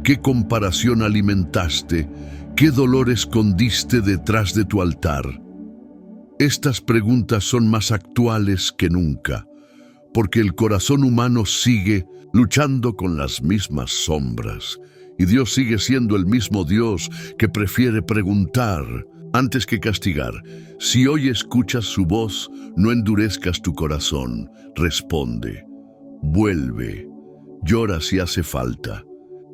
¿Qué comparación alimentaste? ¿Qué dolor escondiste detrás de tu altar? Estas preguntas son más actuales que nunca, porque el corazón humano sigue luchando con las mismas sombras, y Dios sigue siendo el mismo Dios que prefiere preguntar antes que castigar. Si hoy escuchas su voz, no endurezcas tu corazón, responde, vuelve, llora si hace falta,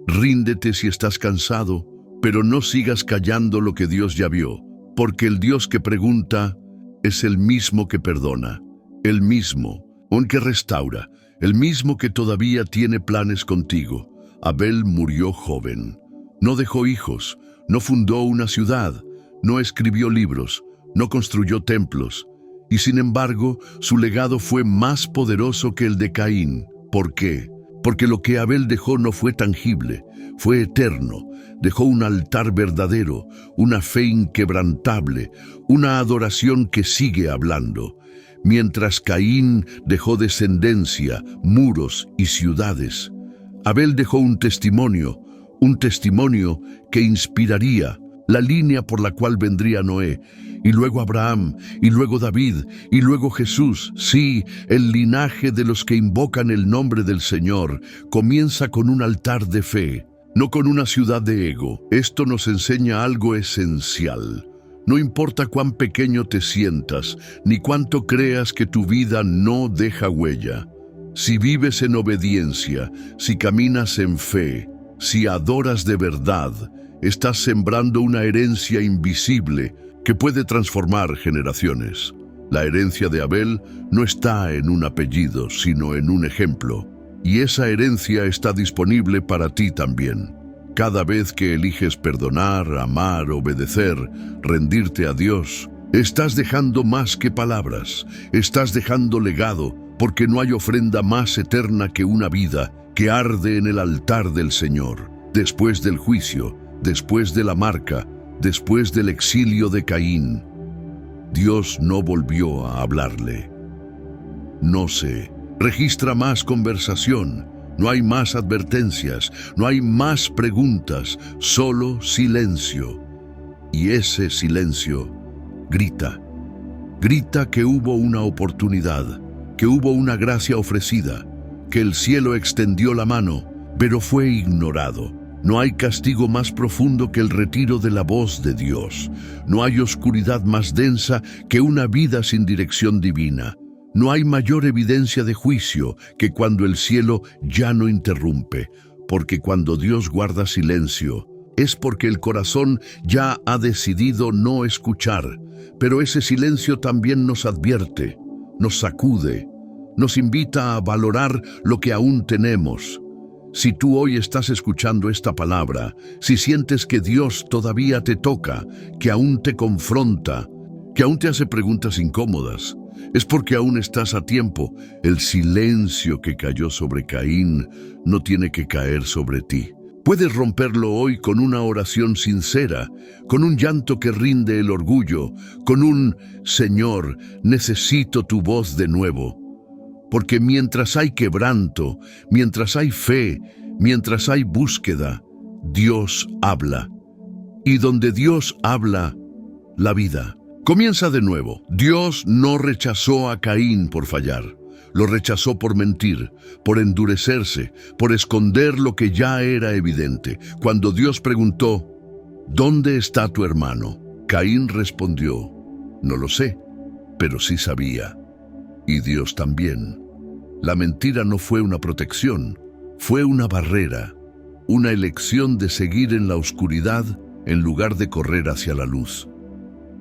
ríndete si estás cansado, pero no sigas callando lo que Dios ya vio, porque el Dios que pregunta es el mismo que perdona, el mismo, aunque restaura, el mismo que todavía tiene planes contigo. Abel murió joven, no dejó hijos, no fundó una ciudad, no escribió libros, no construyó templos, y sin embargo su legado fue más poderoso que el de Caín. ¿Por qué? Porque lo que Abel dejó no fue tangible, fue eterno. Dejó un altar verdadero, una fe inquebrantable, una adoración que sigue hablando. Mientras Caín dejó descendencia, muros y ciudades, Abel dejó un testimonio que inspiraría, la línea por la cual vendría Noé, y luego Abraham, y luego David, y luego Jesús. Sí, el linaje de los que invocan el nombre del Señor comienza con un altar de fe, no con una ciudad de ego. Esto nos enseña algo esencial. No importa cuán pequeño te sientas, ni cuánto creas que tu vida no deja huella. Si vives en obediencia, si caminas en fe, si adoras de verdad, estás sembrando una herencia invisible que puede transformar generaciones. La herencia de Abel no está en un apellido, sino en un ejemplo. Y esa herencia está disponible para ti también. Cada vez que eliges perdonar, amar, obedecer, rendirte a Dios, estás dejando más que palabras, estás dejando legado, porque no hay ofrenda más eterna que una vida que arde en el altar del Señor. Después del juicio, después de la marca, después del exilio de Caín, Dios no volvió a hablarle. No se registra más conversación, no hay más advertencias, no hay más preguntas, solo silencio. Y ese silencio grita que hubo una oportunidad, que hubo una gracia ofrecida, que el cielo extendió la mano, pero fue ignorado. No hay castigo más profundo que el retiro de la voz de Dios. No hay oscuridad más densa que una vida sin dirección divina. No hay mayor evidencia de juicio que cuando el cielo ya no interrumpe, porque cuando Dios guarda silencio, es porque el corazón ya ha decidido no escuchar. Pero ese silencio también nos advierte, nos sacude, nos invita a valorar lo que aún tenemos. Si tú hoy estás escuchando esta palabra, si sientes que Dios todavía te toca, que aún te confronta, que aún te hace preguntas incómodas, es porque aún estás a tiempo. El silencio que cayó sobre Caín no tiene que caer sobre ti. Puedes romperlo hoy con una oración sincera, con un llanto que rinde el orgullo, con un Señor, necesito tu voz de nuevo. Porque mientras hay quebranto, mientras hay fe, mientras hay búsqueda, Dios habla. Y donde Dios habla, la vida comienza de nuevo. Dios no rechazó a Caín por fallar. Lo rechazó por mentir, por endurecerse, por esconder lo que ya era evidente. Cuando Dios preguntó, ¿dónde está tu hermano?, Caín respondió, no lo sé, pero sí sabía. Y Dios también. La mentira no fue una protección, fue una barrera, una elección de seguir en la oscuridad en lugar de correr hacia la luz.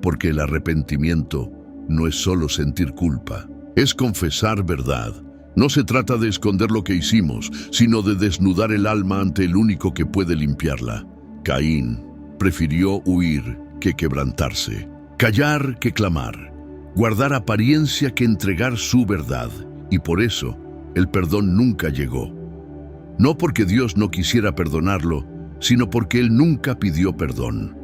Porque el arrepentimiento no es solo sentir culpa, es confesar verdad. No se trata de esconder lo que hicimos, sino de desnudar el alma ante el único que puede limpiarla. Caín prefirió huir que quebrantarse, callar que clamar, guardar apariencia que entregar su verdad. Y por eso, el perdón nunca llegó. No porque Dios no quisiera perdonarlo, sino porque Él nunca pidió perdón.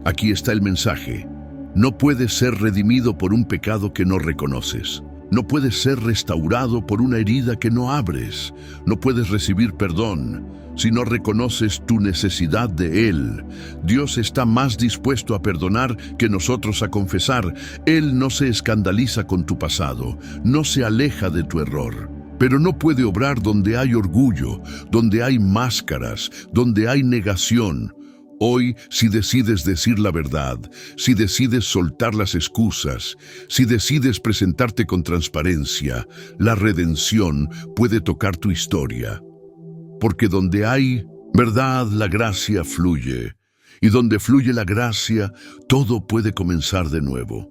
Aquí está el mensaje. No puedes ser redimido por un pecado que no reconoces. No puedes ser restaurado por una herida que no abres. No puedes recibir perdón si no reconoces tu necesidad de Él. Dios está más dispuesto a perdonar que nosotros a confesar. Él no se escandaliza con tu pasado, no se aleja de tu error. Pero no puede obrar donde hay orgullo, donde hay máscaras, donde hay negación. Hoy, si decides decir la verdad, si decides soltar las excusas, si decides presentarte con transparencia, la redención puede tocar tu historia. Porque donde hay verdad, la gracia fluye. Y donde fluye la gracia, todo puede comenzar de nuevo.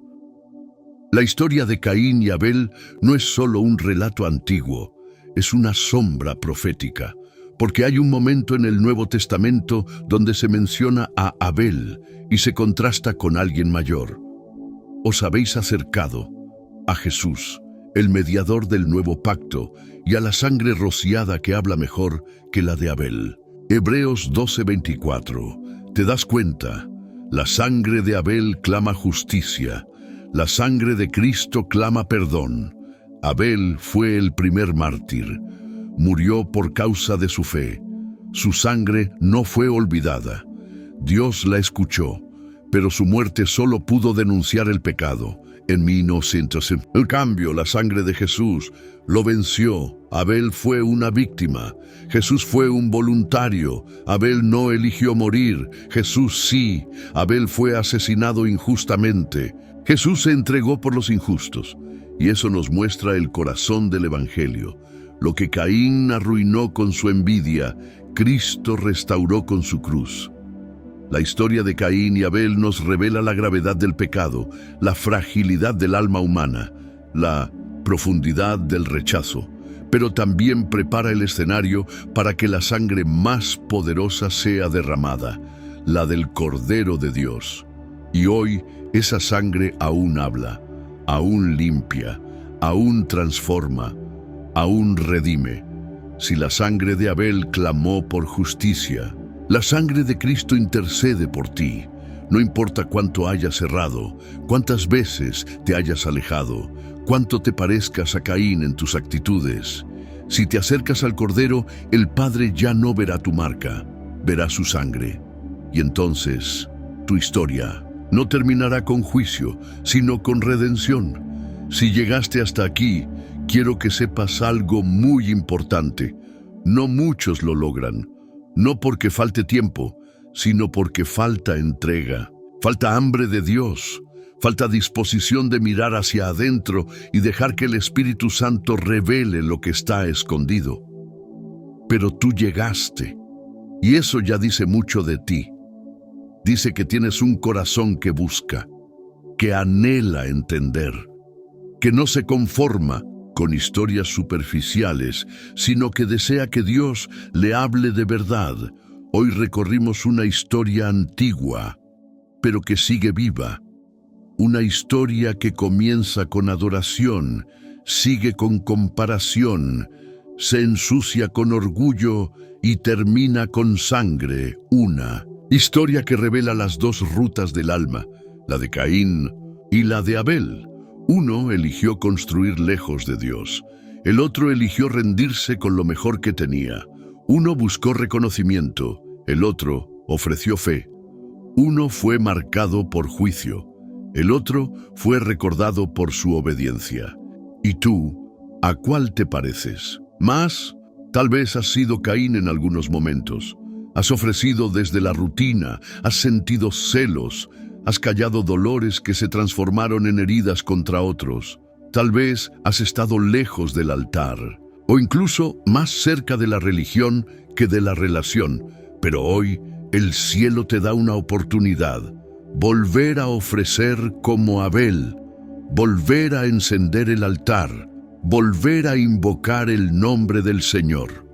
La historia de Caín y Abel no es solo un relato antiguo, es una sombra profética. Porque hay un momento en el Nuevo Testamento donde se menciona a Abel y se contrasta con alguien mayor. Os habéis acercado a Jesús, el mediador del nuevo pacto, y a la sangre rociada que habla mejor que la de Abel. Hebreos 12:24. ¿Te das cuenta? La sangre de Abel clama justicia, la sangre de Cristo clama perdón. Abel fue el primer mártir. Murió por causa de su fe. Su sangre no fue olvidada. Dios la escuchó, pero su muerte solo pudo denunciar el pecado. En mi inocencia. En cambio, la sangre de Jesús lo venció. Abel fue una víctima. Jesús fue un voluntario. Abel no eligió morir. Jesús sí. Abel fue asesinado injustamente. Jesús se entregó por los injustos. Y eso nos muestra el corazón del Evangelio. Lo que Caín arruinó con su envidia, Cristo restauró con su cruz. La historia de Caín y Abel nos revela la gravedad del pecado, la fragilidad del alma humana, la profundidad del rechazo, pero también prepara el escenario para que la sangre más poderosa sea derramada, la del Cordero de Dios. Y hoy esa sangre aún habla, aún limpia, aún transforma, aún redime. Si la sangre de Abel clamó por justicia, la sangre de Cristo intercede por ti. No importa cuánto hayas errado, cuántas veces te hayas alejado, cuánto te parezcas a Caín en tus actitudes. Si te acercas al Cordero, el Padre ya no verá tu marca, verá su sangre. Y entonces, tu historia no terminará con juicio, sino con redención. Si llegaste hasta aquí, quiero que sepas algo muy importante. No muchos lo logran, no porque falte tiempo, sino porque falta entrega, falta hambre de Dios, falta disposición de mirar hacia adentro y dejar que el Espíritu Santo revele lo que está escondido. Pero tú llegaste, y eso ya dice mucho de ti. Dice que tienes un corazón que busca, que anhela entender, que no se conforma con historias superficiales, sino que desea que Dios le hable de verdad. Hoy recorrimos una historia antigua, pero que sigue viva. Una historia que comienza con adoración, sigue con comparación, se ensucia con orgullo y termina con sangre. Una historia que revela las dos rutas del alma, la de Caín y la de Abel. Uno eligió construir lejos de Dios. El otro eligió rendirse con lo mejor que tenía. Uno buscó reconocimiento. El otro ofreció fe. Uno fue marcado por juicio. El otro fue recordado por su obediencia. ¿Y tú, a cuál te pareces? Más, tal vez has sido Caín en algunos momentos. Has ofrecido desde la rutina, has sentido celos, has callado dolores que se transformaron en heridas contra otros. Tal vez has estado lejos del altar, o incluso más cerca de la religión que de la relación. Pero hoy el cielo te da una oportunidad. Volver a ofrecer como Abel, volver a encender el altar, volver a invocar el nombre del Señor.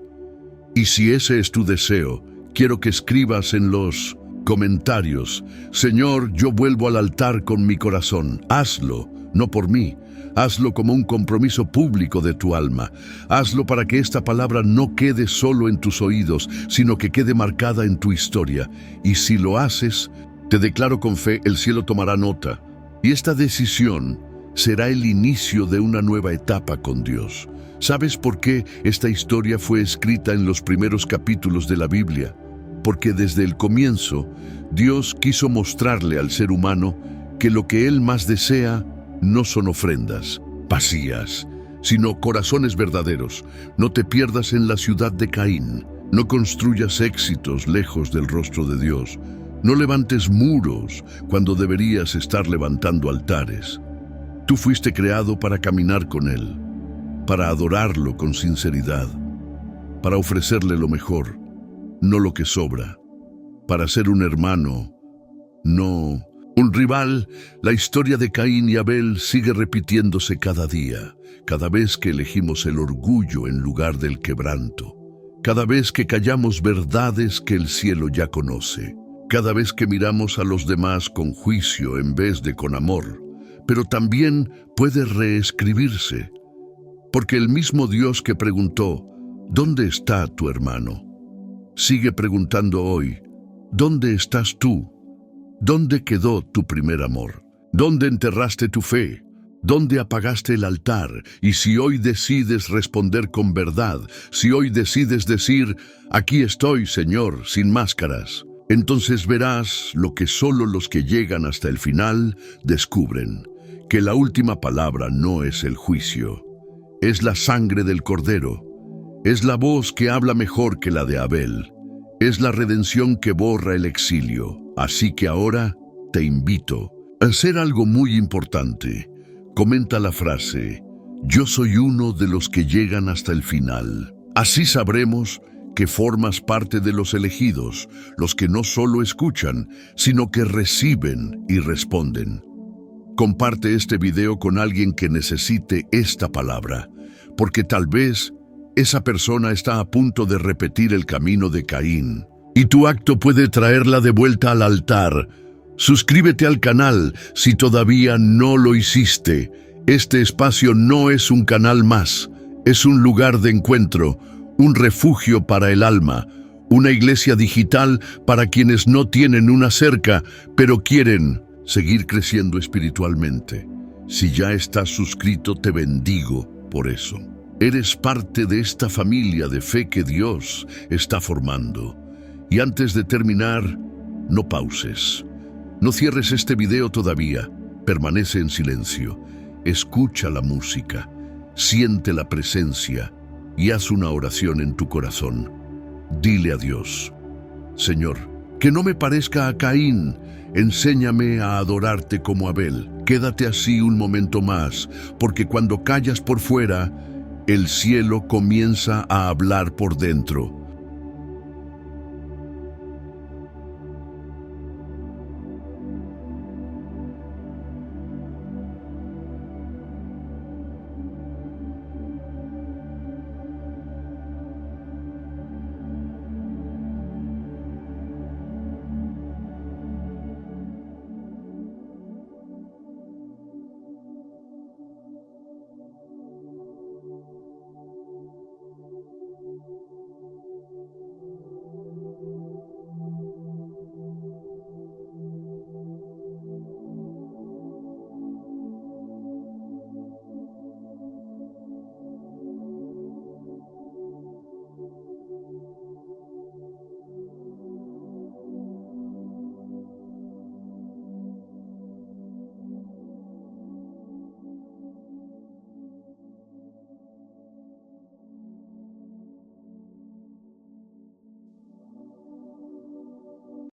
Y si ese es tu deseo, quiero que escribas en los comentarios: Señor, yo vuelvo al altar con mi corazón. Hazlo, no por mí. Hazlo como un compromiso público de tu alma. Hazlo para que esta palabra no quede solo en tus oídos, sino que quede marcada en tu historia. Y si lo haces, te declaro con fe, el cielo tomará nota. Y esta decisión será el inicio de una nueva etapa con Dios. ¿Sabes por qué esta historia fue escrita en los primeros capítulos de la Biblia? Porque desde el comienzo, Dios quiso mostrarle al ser humano que lo que Él más desea no son ofrendas vacías, sino corazones verdaderos. No te pierdas en la ciudad de Caín. No construyas éxitos lejos del rostro de Dios. No levantes muros cuando deberías estar levantando altares. Tú fuiste creado para caminar con Él, para adorarlo con sinceridad, para ofrecerle lo mejor, no lo que sobra, para ser un hermano, no un rival. La historia de Caín y Abel sigue repitiéndose cada día, cada vez que elegimos el orgullo en lugar del quebranto, cada vez que callamos verdades que el cielo ya conoce, cada vez que miramos a los demás con juicio en vez de con amor. Pero también puede reescribirse, porque el mismo Dios que preguntó, ¿dónde está tu hermano?, sigue preguntando hoy, ¿dónde estás tú? ¿Dónde quedó tu primer amor? ¿Dónde enterraste tu fe? ¿Dónde apagaste el altar? Y si hoy decides responder con verdad, si hoy decides decir, aquí estoy, Señor, sin máscaras, entonces verás lo que solo los que llegan hasta el final descubren, que la última palabra no es el juicio, es la sangre del Cordero, es la voz que habla mejor que la de Abel, es la redención que borra el exilio. Así que ahora te invito a hacer algo muy importante. Comenta la frase, yo soy uno de los que llegan hasta el final. Así sabremos que formas parte de los elegidos, los que no solo escuchan, sino que reciben y responden. Comparte este video con alguien que necesite esta palabra, porque tal vez esa persona está a punto de repetir el camino de Caín, y tu acto puede traerla de vuelta al altar. Suscríbete al canal si todavía no lo hiciste. Este espacio no es un canal más, es un lugar de encuentro, un refugio para el alma, una iglesia digital para quienes no tienen una cerca, pero quieren seguir creciendo espiritualmente. Si ya estás suscrito, te bendigo por eso. Eres parte de esta familia de fe que Dios está formando. Y antes de terminar, no pauses. No cierres este video todavía. Permanece en silencio. Escucha la música. Siente la presencia y haz una oración en tu corazón. Dile a Dios, Señor, que no me parezca a Caín. Enséñame a adorarte como Abel. Quédate así un momento más, porque cuando callas por fuera, el cielo comienza a hablar por dentro.